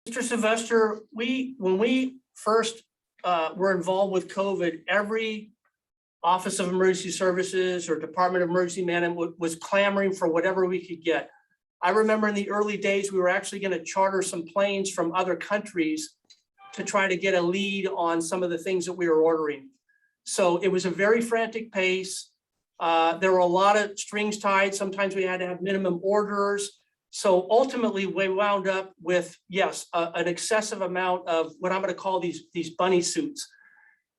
Mr. Sylvester, when we first were involved with COVID, every Office of Emergency Services or Department of Emergency Management was clamoring for whatever we could get. I remember in the early days, we were actually going to charter some planes from other countries to try to get a lead on some of the things that we were ordering. So it was a very frantic pace. There were a lot of strings tied. Sometimes we had to have minimum orders. So ultimately, we wound up with, yes, an excessive amount of what I'm going to call these bunny suits.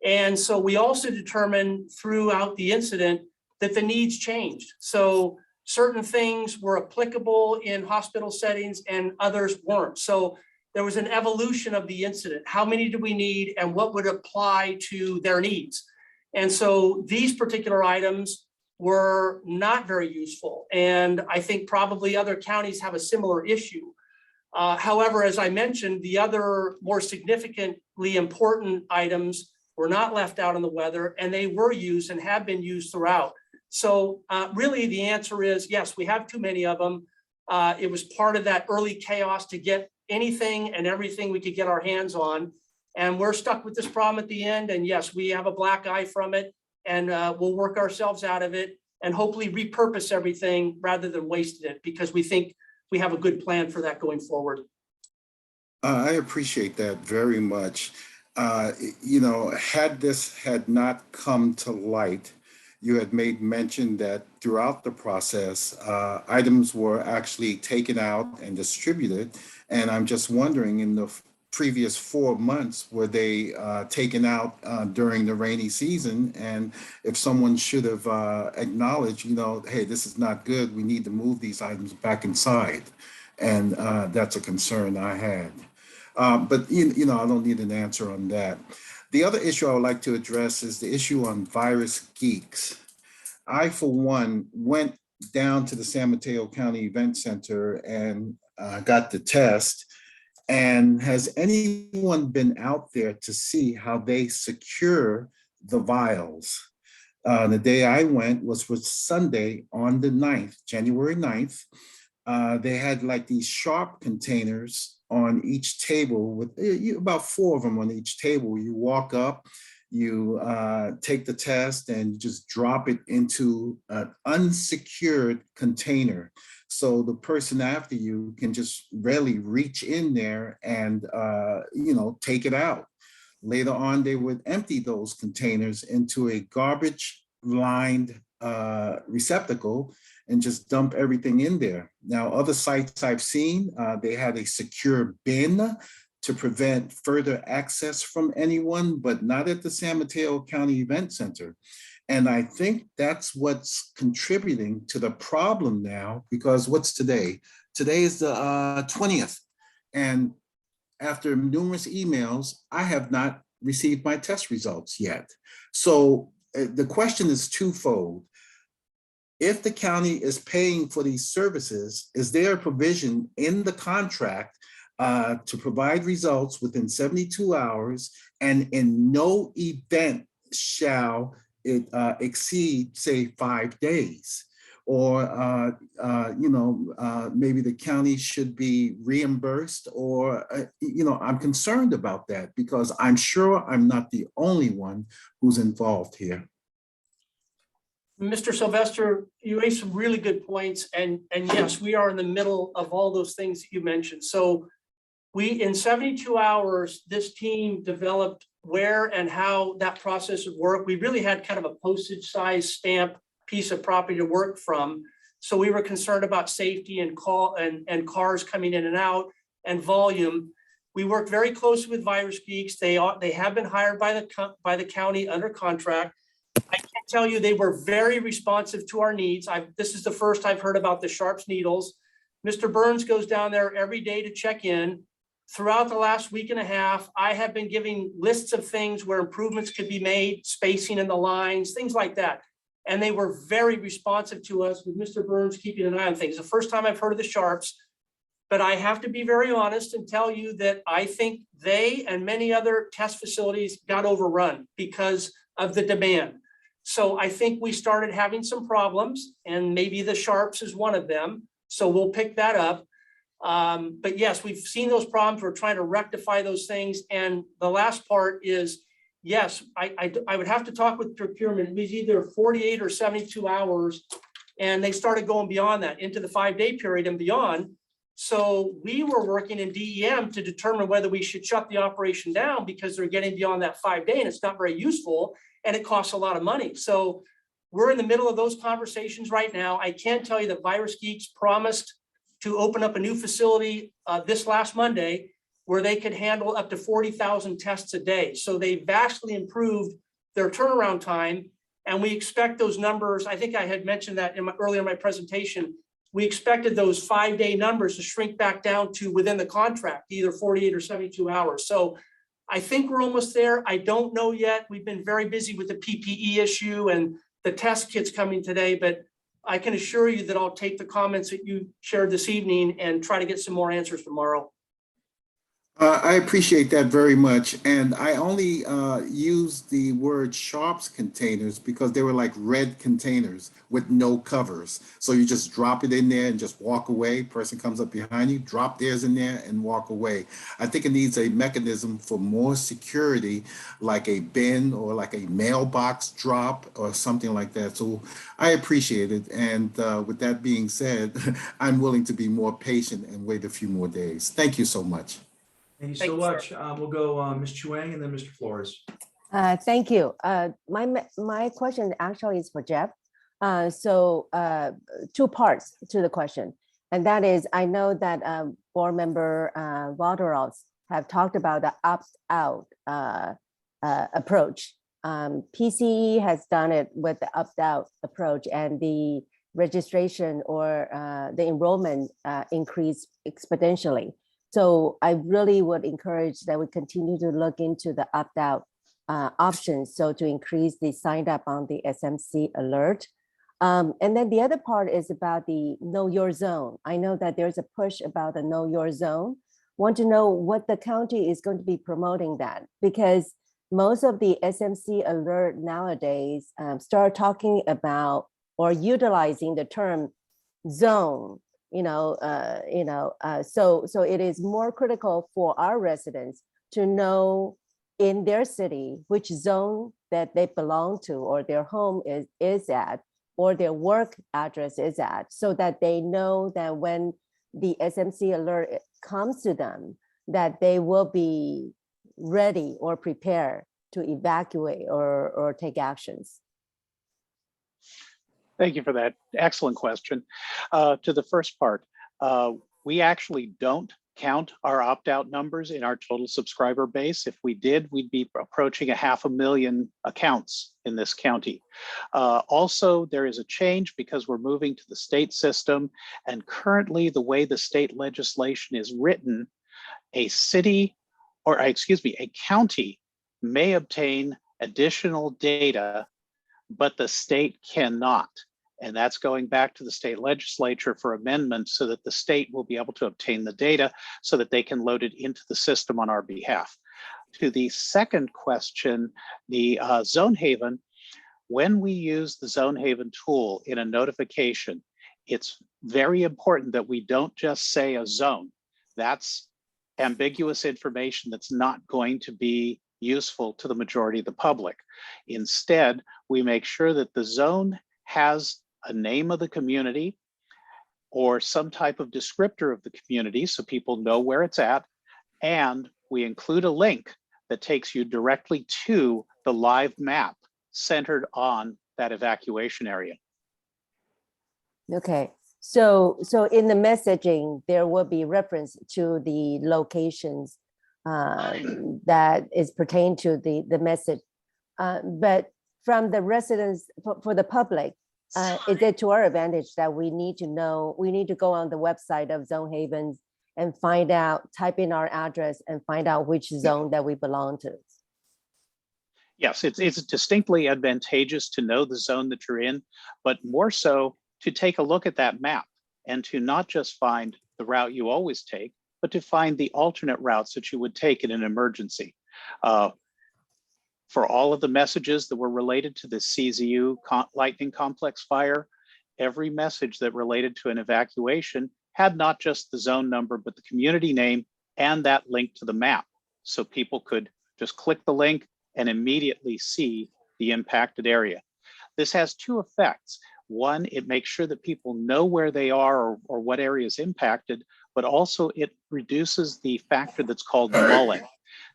And so we also determined throughout the incident that the needs changed. So certain things were applicable in hospital settings and others weren't. So there was an evolution of the incident. How many do we need and what would apply to their needs? And so these particular items were not very useful. And I think probably other counties have a similar issue. However, as I mentioned, the other more significantly important items were not left out in the weather, and they were used and have been used throughout. So really the answer is yes, we have too many of them. It was part of that early chaos to get anything and everything we could get our hands on. And we're stuck with this problem at the end. And yes, we have a black eye from it, and we'll work ourselves out of it and hopefully repurpose everything rather than wasting it, because we think we have a good plan for that going forward. I appreciate that very much. You know, had this had not come to light, you had made mention that throughout the process, items were actually taken out and distributed. And I'm just wondering, in the previous 4 months, were they taken out during the rainy season? And if someone should have acknowledged, you know, hey, this is not good, we need to move these items back inside. And that's a concern I had. But you know, I don't need an answer on that. The other issue I would like to address is the issue on virus geeks. I, for one, went down to the San Mateo County Event Center and got the test. And has anyone been out there to see how they secure the vials? The day I went was Sunday on the 9th, January 9th. They had like these sharp containers on each table with about 4 of them on each table. You walk up, you take the test and you just drop it into an unsecured container. So the person after you can just really reach in there and, you know, take it out. Later on, they would empty those containers into a garbage lined receptacle and just dump everything in there. Now, other sites I've seen, they had a secure bin to prevent further access from anyone, but not at the San Mateo County Event Center. And I think that's what's contributing to the problem now, because what's today? Today is the 20th. And after numerous emails, I have not received my test results yet. So the question is twofold. If the county is paying for these services, is there a provision in the contract to provide results within 72 hours, and in no event shall it exceed, say, 5 days? Or, you know, maybe the county should be reimbursed, or, you know, I'm concerned about that because I'm sure I'm not the only one who's involved here. Mr. Sylvester, you raised some really good points, and yes, we are in the middle of all those things that you mentioned. So in 72 hours, this team developed where and how that process would work. We really had kind of a postage size stamp piece of property to work from. So we were concerned about safety and cars coming in and out and volume. We worked very closely with Virus Geeks. They have been hired by the county under contract. I can tell you they were very responsive to our needs. This is the first I've heard about the Sharps needles. Mr. Burns goes down there every day to check in. Throughout the last week and a half, I have been giving lists of things where improvements could be made, spacing in the lines, things like that. And they were very responsive to us, with Mr. Burns keeping an eye on things. The first time I've heard of the Sharps, but I have to be very honest and tell you that I think they and many other test facilities got overrun because of the demand. So I think we started having some problems, and maybe the Sharps is one of them. So we'll pick that up. But yes, we've seen those problems. We're trying to rectify those things. And the last part is, yes, I would have to talk with procurement. It was either 48 or 72 hours. And they started going beyond that into the 5-day period and beyond. So we were working in DEM to determine whether we should shut the operation down because they're getting beyond that 5-day and it's not very useful and it costs a lot of money. So we're in the middle of those conversations right now. I can tell you that Virus Geeks promised to open up a new facility this last Monday where they could handle up to 40,000 tests a day. So they vastly improved their turnaround time. And we expect those numbers, I think I had mentioned that earlier in my presentation, we expected those 5-day numbers to shrink back down to within the contract, either 48 or 72 hours. So I think we're almost there. I don't know yet. We've been very busy with the PPE issue and the test kits coming today, but I can assure you that I'll take the comments that you shared this evening and try to get some more answers tomorrow. I appreciate that very much. And I only used the word sharps containers because they were like red containers with no covers. So you just drop it in there and just walk away. Person comes up behind you, drop theirs in there and walk away. I think it needs a mechanism for more security, like a bin or like a mailbox drop or something like that. So I appreciate it. And with that being said, I'm willing to be more patient and wait a few more days. Thank you so much. Thank you Thank so you, sir. much. We'll go Ms. Chuang and then Mr. Flores. Thank you. My question actually is for Jeff. Two parts to the question, and that is, I know that board member Walderos have talked about the opt-out approach. PCE has done it with the opt-out approach, and the registration or the enrollment increased exponentially. So I really would encourage that we continue to look into the opt-out options, so to increase the sign up on the SMC alert. And then the other part is about the Know Your Zone. I know that there's a push about the Know Your Zone. Want to know what the county is going to be promoting that, because most of the SMC alert nowadays start talking about or utilizing the term zone. So it is more critical for our residents to know in their city which zone that they belong to, or their home is at, or their work address is at, so that they know that when the SMC alert comes to them, that they will be ready or prepared to evacuate or take actions. Thank you for that. Excellent question. To the first part, we actually don't count our opt-out numbers in our total subscriber base. If we did, we'd be approaching 500,000 accounts in this county. Also, there is a change because we're moving to the state system, and currently the way the state legislation is written, a county may obtain additional data, but the state cannot. And that's going back to the state legislature for amendments so that the state will be able to obtain the data so that they can load it into the system on our behalf. To the second question, the Zone Haven, when we use the Zone Haven tool in a notification, it's very important that we don't just say a zone. That's ambiguous information that's not going to be useful to the majority of the public. Instead, we make sure that the zone has a name of the community or some type of descriptor of the community so people know where it's at, and we include a link that takes you directly to the live map centered on that evacuation area. Okay, so in the messaging, there will be reference to the locations that is pertained to the message. But from the residents, for the public, is it to our advantage that we need to know, we need to go on the website of Zone Havens and find out, type in our address and find out which zone that we belong to? Yes, it's distinctly advantageous to know the zone that you're in, but more so to take a look at that map and to not just find the route you always take, but to find the alternate routes that you would take in an emergency. For all of the messages that were related to the CZU lightning complex fire, every message that related to an evacuation had not just the zone number, but the community name and that link to the map. So people could just click the link and immediately see the impacted area. This has two effects. One, it makes sure that people know where they are or what area is impacted, but also it reduces the factor that's called mulling.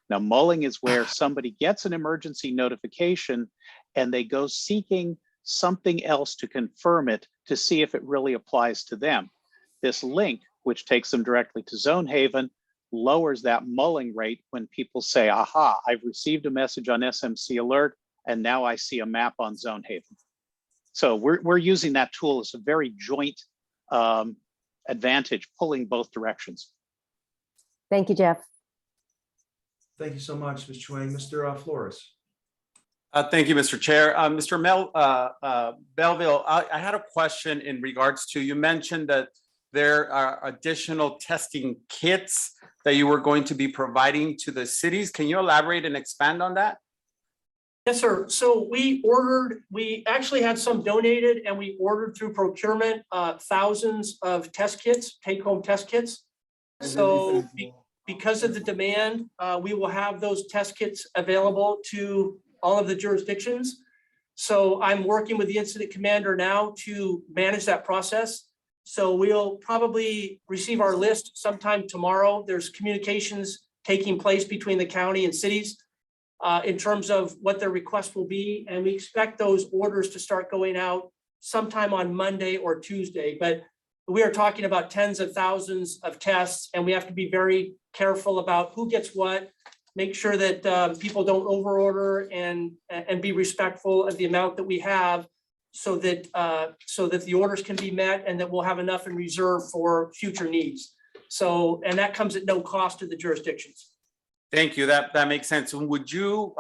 Now, mulling is where somebody gets an emergency notification and they go seeking something else to confirm it to see if it really applies to them. This link, which takes them directly to Zone Haven, lowers that mulling rate when people say, aha, I've received a message on SMC alert and now I see a map on Zone Haven. So we're using that tool as a very joint advantage, pulling both directions. Thank you, Jeff. Thank you so much, Ms. Chuang. Mr. Flores. Thank you, Mr. Chair. Mr. Belville, I had a question in regards to, you mentioned that there are additional testing kits that you were going to be providing to the cities. Can you elaborate and expand on that? Yes, sir. So we actually had some donated and we ordered through procurement, thousands of test kits, take-home test kits. So because of the demand, we will have those test kits available to all of the jurisdictions. So I'm working with the incident commander now to manage that process. So we'll probably receive our list sometime tomorrow. There's communications taking place between the county and cities in terms of what their request will be. And we expect those orders to start going out sometime on Monday or Tuesday. But we are talking about tens of thousands of tests, and we have to be very careful about who gets what, make sure that people don't overorder and be respectful of the amount that we have so that the orders can be met and that we'll have enough in reserve for future needs. So, and that comes at no cost to the jurisdictions. Thank you. That makes sense. Would you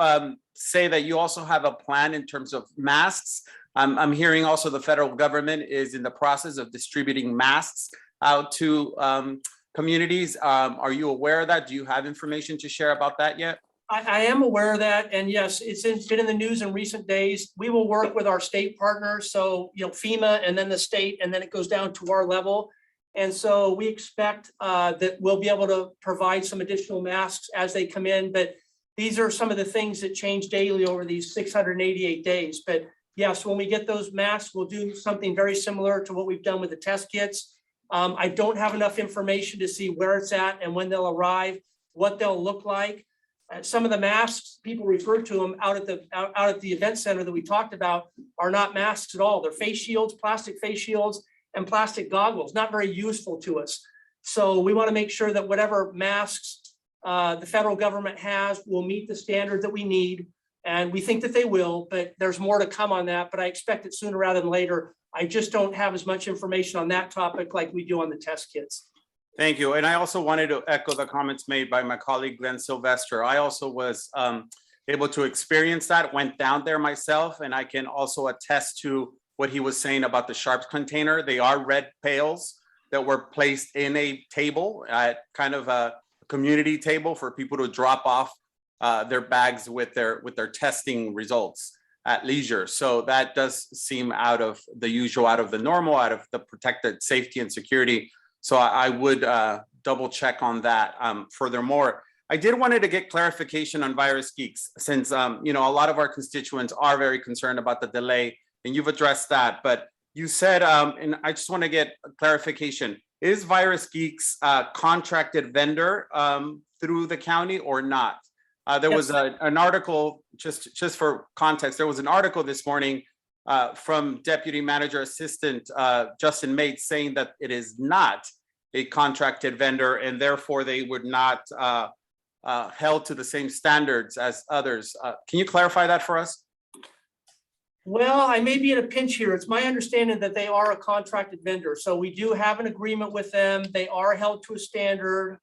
say that you also have a plan in terms of masks? I'm hearing also the federal government is in the process of distributing masks out to communities. Are you aware of that? Do you have information to share about that yet? I am aware of that. And yes, been in the news in recent days. We will work with our state partners. So, FEMA and then the state, and then it goes down to our level. And so we expect that we'll be able to provide some additional masks as they come in. But these are some of the things that change daily over these 688 days. But yes, when we get those masks, we'll do something very similar to what we've done with the test kits. I don't have enough information to see where it's at and when they'll arrive, what they'll look like. Some of the masks, people refer to them out at the event center that we talked about, are not masks at all. They're face shields, plastic face shields, and plastic goggles, not very useful to us. So we want to make sure that whatever masks the federal government has will meet the standard that we need. And we think that they will, but there's more to come on that. But I expect it sooner rather than later. I just don't have as much information on that topic like we do on the test kits. Thank you. And I also wanted to echo the comments made by my colleague, Glenn Sylvester. I also was able to experience that, went down there myself, and I can also attest to what he was saying about the sharps container. They are red pails that were placed in a table at kind of a community table for people to drop off their bags with their testing results at leisure. So that does seem out of the usual, out of the normal, out of the protected safety and security. So I would double check on that. Furthermore, I did wanted to get clarification on Virus Geeks, since a lot of our constituents are very concerned about the delay, and you've addressed that. But you said, and I just want to get clarification: is Virus Geeks a contracted vendor through the county or not? There was an article, just for context, there was an article this morning from Deputy Manager Assistant Justin Mates saying that it is not a contracted vendor, and therefore they would not held to the same standards as others. Can you clarify that for us? Well, I may be in a pinch here. It's my understanding that they are a contracted vendor. So we do have an agreement with them. They are held to a standard.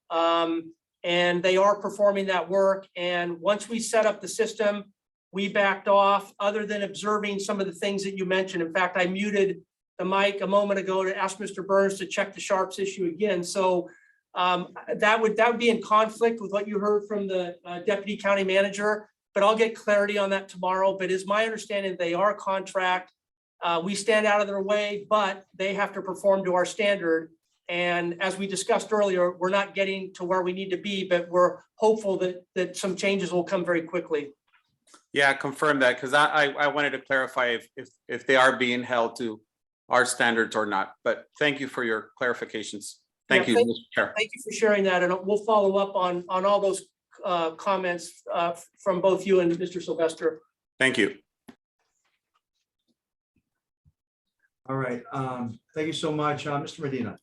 And they are performing that work. And once we set up the system, we backed off, other than observing some of the things that you mentioned. In fact, I muted the mic a moment ago to ask Mr. Burns to check the sharps issue again. So that would be in conflict with what you heard from the deputy county manager, but I'll get clarity on that tomorrow. But it's my understanding they are a contract. We stand out of their way, but they have to perform to our standard. And as we discussed earlier, we're not getting to where we need to be, but we're hopeful that some changes will come very quickly. Yeah, confirm that, because I wanted to clarify if they are being held to our standards or not. But thank you for your clarifications. Thank you, Mr. Chair. Thank you for sharing that, and we'll follow up on all those comments from both you and Mr. Sylvester. Thank you. All right. Thank you so much, Mr. Medina.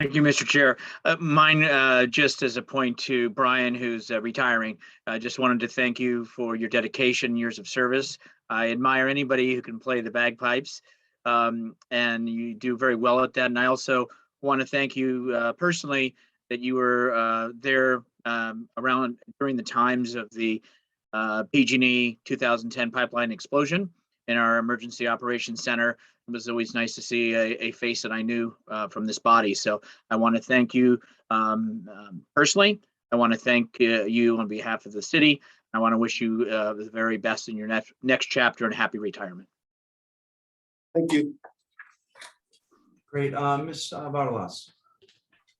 Thank you, Mr. Chair. Mine, just as a point to Brian, who's retiring, I just wanted to thank you for your dedication, years of service. I admire anybody who can play the bagpipes, and you do very well at that. And I also want to thank you personally that you were there around during the times of the PG&E 2010 pipeline explosion, in our Emergency Operations Center. It was always nice to see a face that I knew from this body. So I want to thank you personally. I want to thank you on behalf of the city. I want to wish you the very best in your next chapter and happy retirement. Thank you. Great. Ms. Varlas.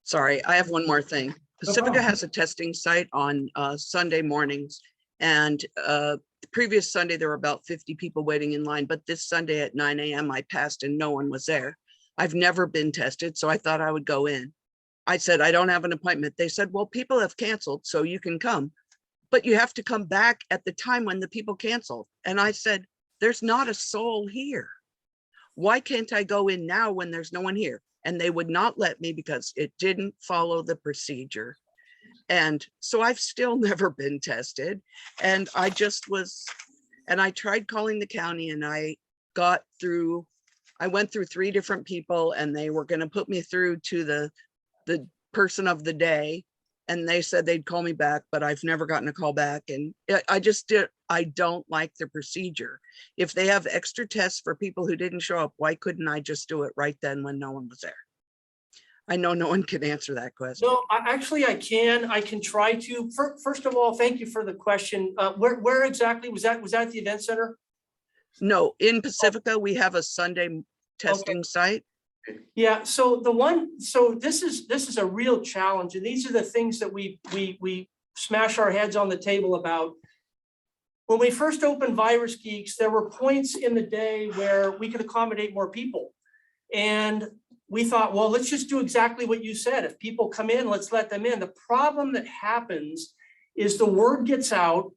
Sorry, I have one more thing. Pacifica problem. has a testing site on Sunday mornings. And the previous Sunday, there were about 50 people waiting in line. But this Sunday at 9 a.m., I passed and no one was there. I've never been tested, so I thought I would go in. I said, I don't have an appointment. They said, well, people have canceled, so you can come. But you have to come back at the time when the people canceled. And I said, there's not a soul here. Why can't I go in now when there's no one here? And they would not let me because it didn't follow the procedure. And so I've still never been tested. And I tried calling the county and I went through 3 different people and they were going to put me through to the person of the day. And they said they'd call me back, but I've never gotten a call back. And I don't like the procedure. If they have extra tests for people who didn't show up, why couldn't I just do it right then when no one was there? I know no one can answer that question. No, I can try to. First of all, thank you for the question. Where exactly was that? Was that at the event center? No, in Pacifica, we have a Sunday testing site. Yeah, so this is a real challenge, and these are the things that we smash our heads on the table about. When we first opened Virus Geeks, there were points in the day where we could accommodate more people. And we thought, well, let's just do exactly what you said. If people come in, let's let them in. The problem that happens is the word gets out,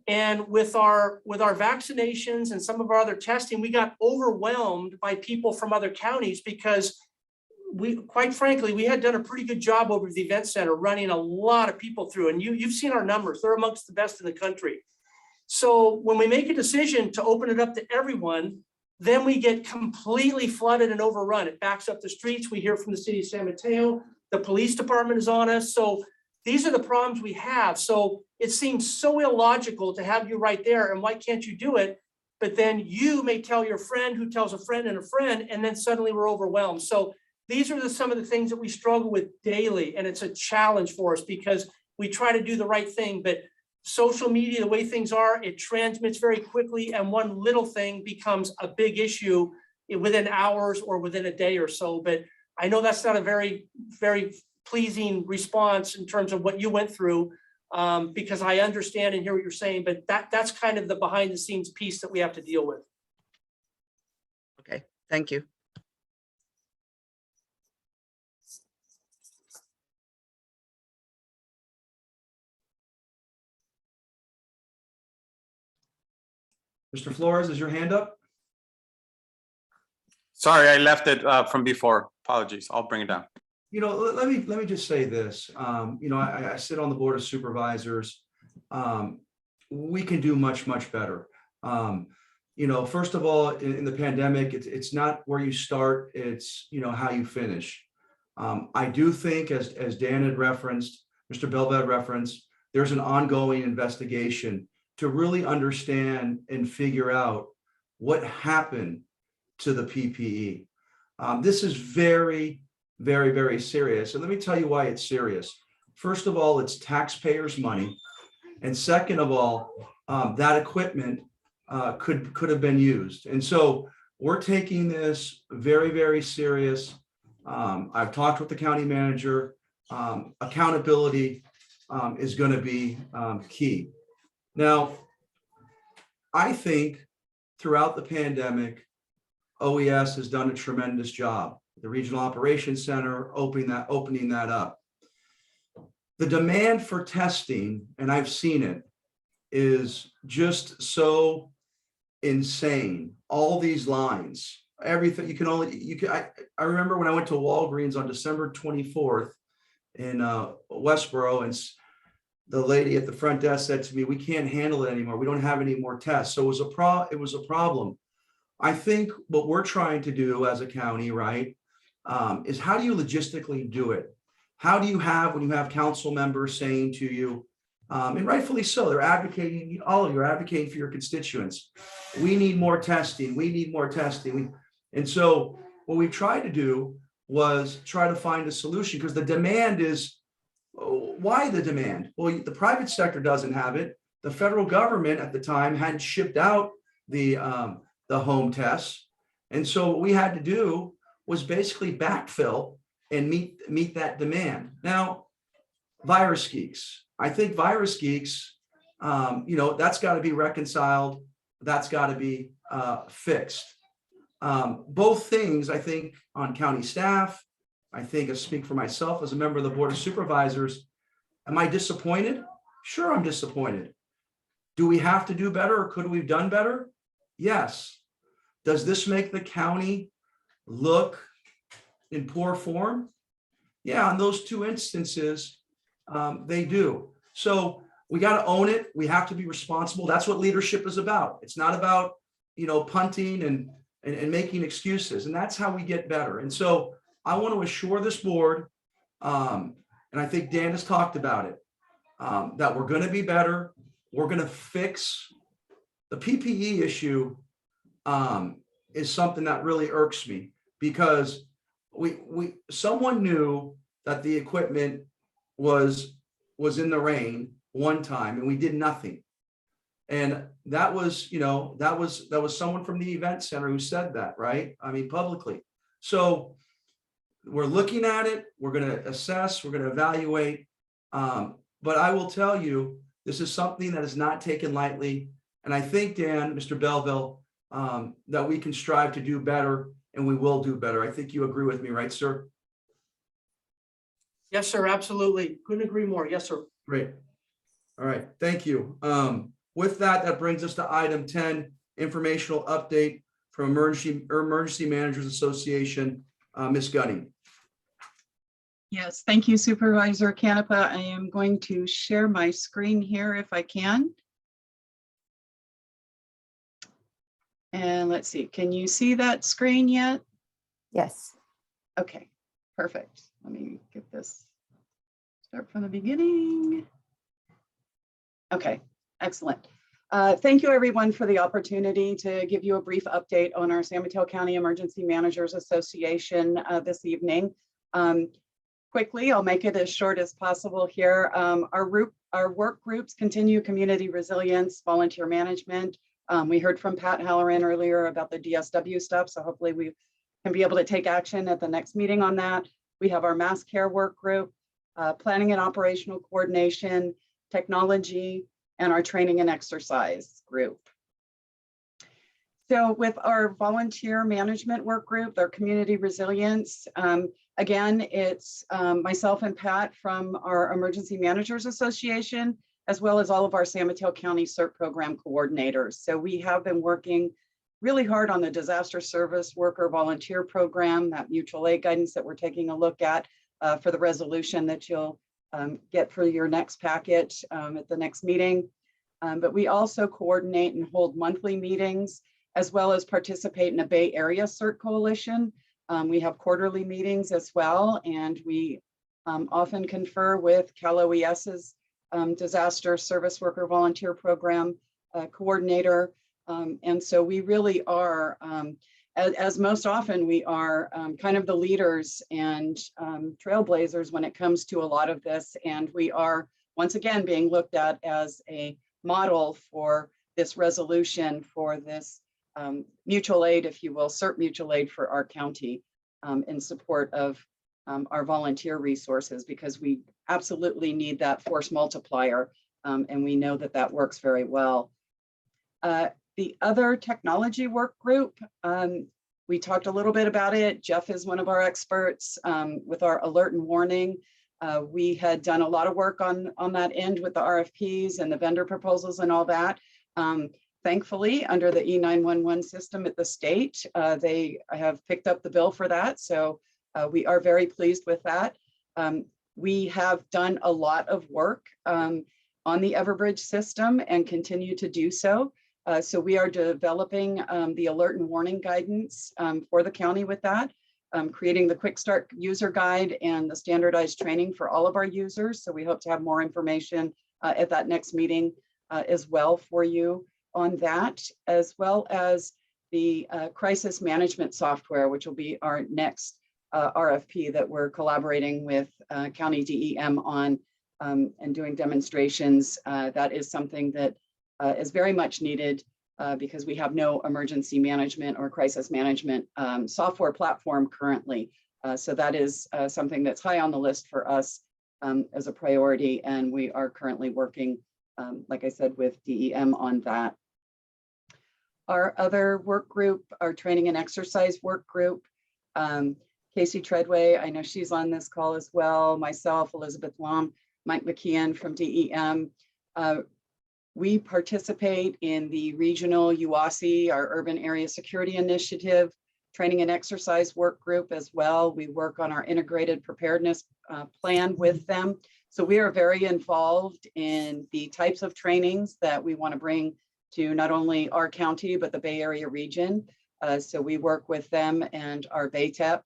and with our vaccinations and some of our other testing, we got overwhelmed by people from other counties because quite frankly, we had done a pretty good job over at the event center running a lot of people through, and you've seen our numbers. They're amongst the best in the country. So when we make a decision to open it up to everyone, then we get completely flooded and overrun. It backs up the streets. We hear from the city of San Mateo. The police department is on us. So these are the problems we have. So it seems so illogical to have you right there. And why can't you do it? But then you may tell your friend who tells a friend, and then suddenly we're overwhelmed. So these are some of the things that we struggle with daily. And it's a challenge for us because we try to do the right thing, but social media, the way things are, it transmits very quickly, and one little thing becomes a big issue within hours or within a day or so. But I know that's not a very, very pleasing response in terms of what you went through, because I understand and hear what you're saying, but that's kind of the behind the scenes piece that we have to deal with. Okay, thank you. Mr. Flores, is your hand up? Sorry, I left it from before. Apologies. I'll bring it down. You know, let me just say this. You know, I sit on the board of supervisors. We can do much better. You know, first of all, in the pandemic, it's not where you start, it's, you know, how you finish. I do think, as Dan had referenced, Mr. Belved referenced, there's an ongoing investigation to really understand and figure out what happened to the PPE. This is very, very serious. And let me tell you why it's serious. First of all, it's taxpayers' money. And second of all, that equipment could have been used. And so we're taking this very serious. I've talked with the county manager. Accountability is going to be key. Now, I think throughout the pandemic, OES has done a tremendous job. The Regional Operations Center opening that up. The demand for testing, and I've seen it, is just so insane. All these lines, everything I remember when I went to Walgreens on December 24th in Westboro, and the lady at the front desk said to me, "We can't handle it anymore. We don't have any more tests." So it was a problem. I think what we're trying to do as a county, right, is how do you logistically do it? How do you have, when you have council members saying to you, And rightfully so. They're advocating, all of you are advocating for your constituents. We need more testing. We need more testing. And so what we tried to do was try to find a solution, because the demand is, why the demand? Well, the private sector doesn't have it. The federal government at the time hadn't shipped out the home tests. And so what we had to do was basically backfill and meet that demand. Now, virus geeks. I think virus geeks, that's got to be reconciled. That's got to be fixed. Both things, I think, on county staff, I think I speak for myself as a member of the Board of Supervisors. Am I disappointed? Sure, I'm disappointed. Do we have to do better, or could we have done better? Yes. Does this make the county look in poor form? Yeah, on those two instances, they do. So we got to own it. We have to be responsible. That's what leadership is about. It's not about, punting and making excuses. And that's how we get better. And so I want to assure this board, and I think Dan has talked about it, that we're going to be better. We're going to fix the PPE issue. Is something that really irks me, because someone knew that the equipment was in the rain one time and we did nothing. And that was someone from the event center who said that, right? I mean, publicly. So we're looking at it, we're going to assess, we're going to evaluate. But I will tell you, this is something that is not taken lightly. And I think, Dan, Mr. Belleville, that we can strive to do better, and we will do better. I think you agree with me, right, sir? Yes, sir, absolutely. Couldn't agree more. Yes, sir. Great. All right, thank you. With that brings us to item 10, informational update from Emergency Managers Association, Ms. Gunning. Yes, thank you, Supervisor Canepa. I am going to share my screen here if I can. And let's see, can you see that screen yet? Yes. Okay, perfect. Let me get this, start from the beginning. Okay, excellent. Thank you everyone for the opportunity to give you a brief update on our San Mateo County Emergency Managers Association this evening. Quickly, I'll make it as short as possible here. Our work groups continue community resilience, volunteer management. We heard from Pat Halloran earlier about the DSW stuff, so hopefully we can be able to take action at the next meeting on that. We have our mass care work group, planning and operational coordination, technology, and our training and exercise group. So with our volunteer management work group, their community resilience, again, it's myself and Pat from our Emergency Managers Association, as well as all of our San Mateo County CERT program coordinators. So we have been working really hard on the disaster service worker volunteer program, that mutual aid guidance that we're taking a look at for the resolution that you'll get for your next packet at the next meeting. But we also coordinate and hold monthly meetings, as well as participate in a Bay Area CERT coalition. We have quarterly meetings as well, and we often confer with Cal OES's disaster service worker volunteer program coordinator. And so we really are, as most often we are kind of the leaders and trailblazers when it comes to a lot of this. And we are once again being looked at as a model for this resolution, for this mutual aid, if you will, CERT mutual aid for our county in support of our volunteer resources, because we absolutely need that force multiplier. And we know that that works very well. The other technology work group, we talked a little bit about it. Jeff is one of our experts with our alert and warning. We had done a lot of work on that end with the RFPs and the vendor proposals and all that. Thankfully, under the E911 system at the state, they have picked up the bill for that. So we are very pleased with that. We have done a lot of work on the Everbridge system and continue to do so. So we are developing the alert and warning guidance for the county with that, creating the quick start user guide and the standardized training for all of our users. So we hope to have more information at that next meeting as well for you on that, as well as the crisis management software, which will be our next RFP that we're collaborating with County DEM on and doing demonstrations. That is something that is very much needed because we have no emergency management or crisis management software platform currently. So that is something that's high on the list for us as a priority. And we are currently working, like I said, with DEM on that. Our other work group, our training and exercise work group, Casey Treadway, I know she's on this call as well, myself, Elizabeth Lom, Mike McKeon from DEM. We participate in the regional UASI, our Urban Area Security Initiative, training and exercise work group as well. We work on our integrated preparedness plan with them. So we are very involved in the types of trainings that we want to bring to not only our county, but the Bay Area region. So we work with them and our BATEP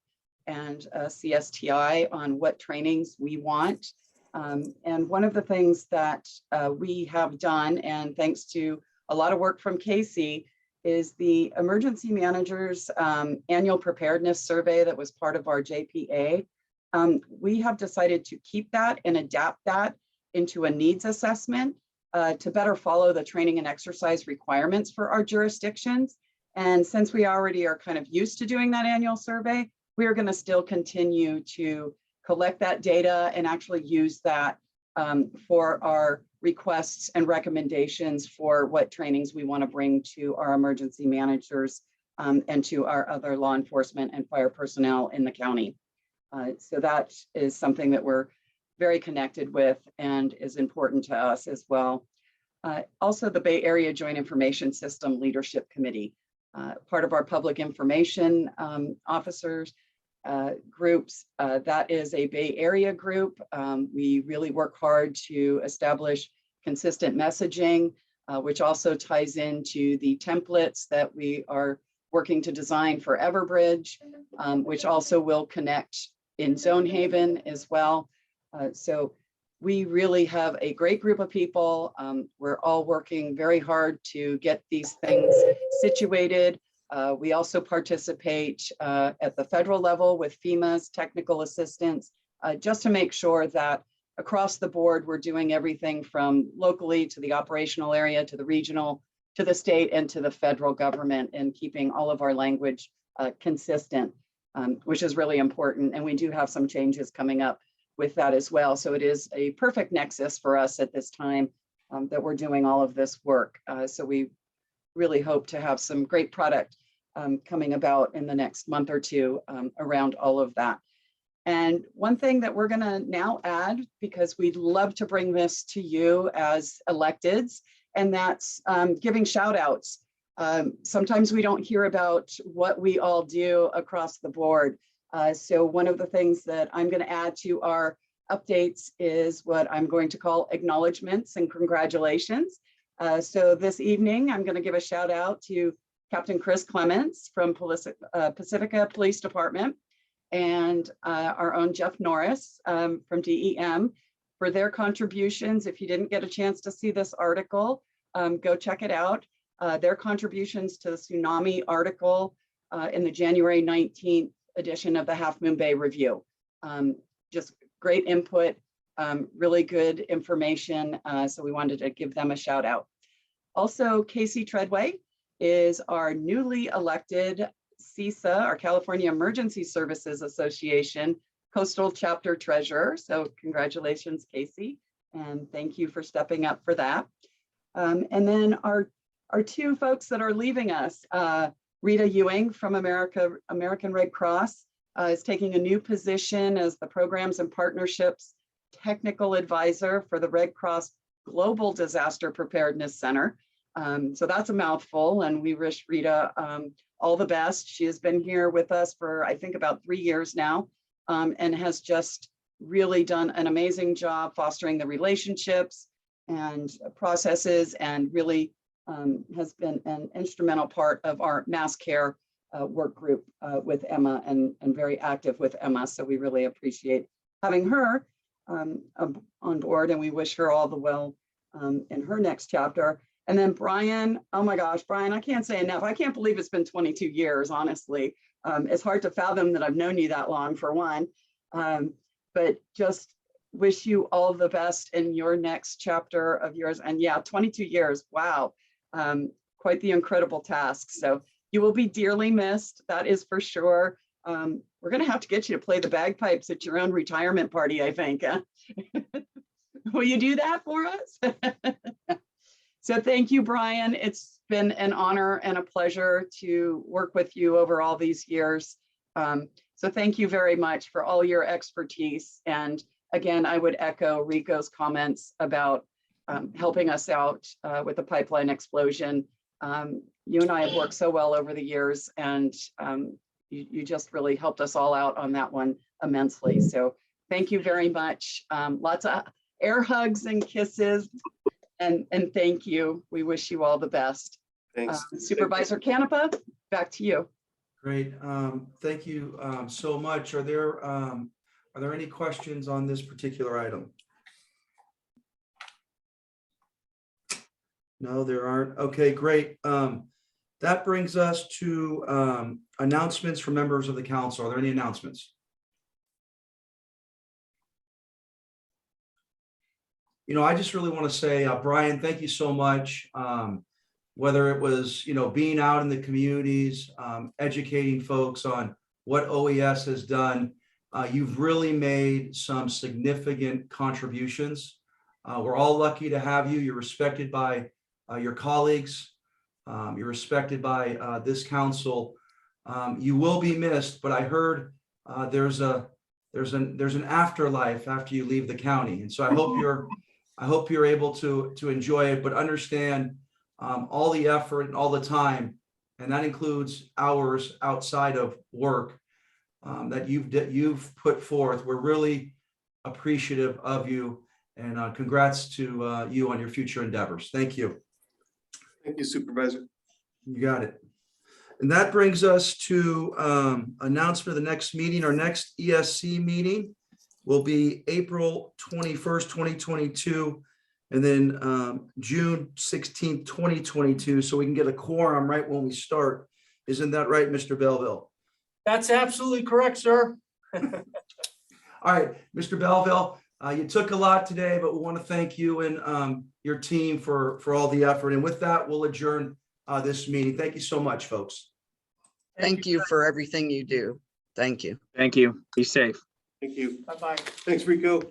and CSTI on what trainings we want. And one of the things that we have done, and thanks to a lot of work from Casey, is the emergency managers annual preparedness survey that was part of our JPA. We have decided to keep that and adapt that into a needs assessment to better follow the training and exercise requirements for our jurisdictions. And since we already are kind of used to doing that annual survey, we are going to still continue to collect that data and actually use that for our requests and recommendations for what trainings we want to bring to our emergency managers and to our other law enforcement and fire personnel in the county. So that is something that we're very connected with and is important to us as well. Also, the Bay Area Joint Information System Leadership Committee, part of our public information officers groups. That is a Bay Area group. We really work hard to establish consistent messaging, which also ties into the templates that we are working to design for Everbridge, which also will connect in Zone Haven as well. So we really have a great group of people. We're all working very hard to get these things situated. We also participate at the federal level with FEMA's technical assistance, just to make sure that across the board, we're doing everything from locally to the operational area, to the regional, to the state, and to the federal government, and keeping all of our language consistent, which is really important. And we do have some changes coming up with that as well. So it is a perfect nexus for us at this time that we're doing all of this work. So we really hope to have some great product coming about in the next month or two around all of that. And one thing that we're going to now add, because we'd love to bring this to you as electeds, and that's giving shout outs. Sometimes we don't hear about what we all do across the board. So one of the things that I'm going to add to our updates is what I'm going to call acknowledgements and congratulations. So this evening, I'm going to give a shout out to Captain Chris Clements from Pacifica Police Department and our own Jeff Norris from DEM for their contributions. If you didn't get a chance to see this article, go check it out. Their contributions to the tsunami article in the January 19th edition of the Half Moon Bay Review. Just great input, really good information. So we wanted to give them a shout out. Also, Casey Treadway is our newly elected CISA, our California Emergency Services Association Coastal Chapter Treasurer. So congratulations, Casey, and thank you for stepping up for that. And then our two folks that are leaving us, Rita Ewing from American Red Cross is taking a new position as the Programs and Partnerships Technical Advisor for the Red Cross Global Disaster Preparedness Center. So that's a mouthful, and we wish Rita all the best. She has been here with us for, I think, about 3 years now, and has just really done an amazing job fostering the relationships and processes, and really has been an instrumental part of our mass care work group with Emma, and very active with Emma. So we really appreciate having her on board, and we wish her all the in her next chapter. And then Brian, oh my gosh, Brian, I can't say enough. I can't believe it's been 22 years, honestly. It's hard to fathom that I've known you that long, for one. But just wish you all the best in your next chapter of yours. And yeah, 22 years, wow. Quite the incredible task. So you will be dearly missed, that is for sure. We're gonna have to get you to play the bagpipes at your own retirement party, I think. Will you do that for us? So thank you, Brian. It's been an honor and a pleasure to work with you over all these years. So thank you very much for all your expertise. And again, I would echo Rico's comments about helping us out with the pipeline explosion. You and I have worked so well over the years, and you just really helped us all out on that one immensely. So thank you very much. Lots of air hugs and kisses. And thank you. We wish you all the best. Thanks. Supervisor Canepa, back to you. Great. Thank you so much. Are there any questions on this particular item? No, there aren't. Okay, great. That brings us to announcements from members of the council. Are there any announcements? I just really want to say, Brian, thank you so much. Whether it was, being out in the communities, educating folks on what OES has done, you've really made some significant contributions. We're all lucky to have you. You're respected by your colleagues. You're respected by this council. You will be missed, but I heard there's an afterlife after you leave the county, and so I hope you're able to enjoy it, but understand all the effort and all the time, and that includes hours outside of work that you've put forth. We're really appreciative of you, and congrats to you on your future endeavors. Thank you. Thank you, Supervisor. You got it. And that brings us to announcement of the next meeting. Our next ESC meeting will be April 21st, 2022, and then June 16th, 2022, so we can get a quorum right when we start. Isn't that right, Mr. Belleville? That's absolutely correct, sir. All right, Mr. Belleville, you took a lot today, but we want to thank you and your team for all the effort. And with that, we'll adjourn this meeting. Thank you so much, folks. Thank you for everything you do. Thank you. Thank you. Be safe. Thank you. Bye-bye. Thanks, Rico.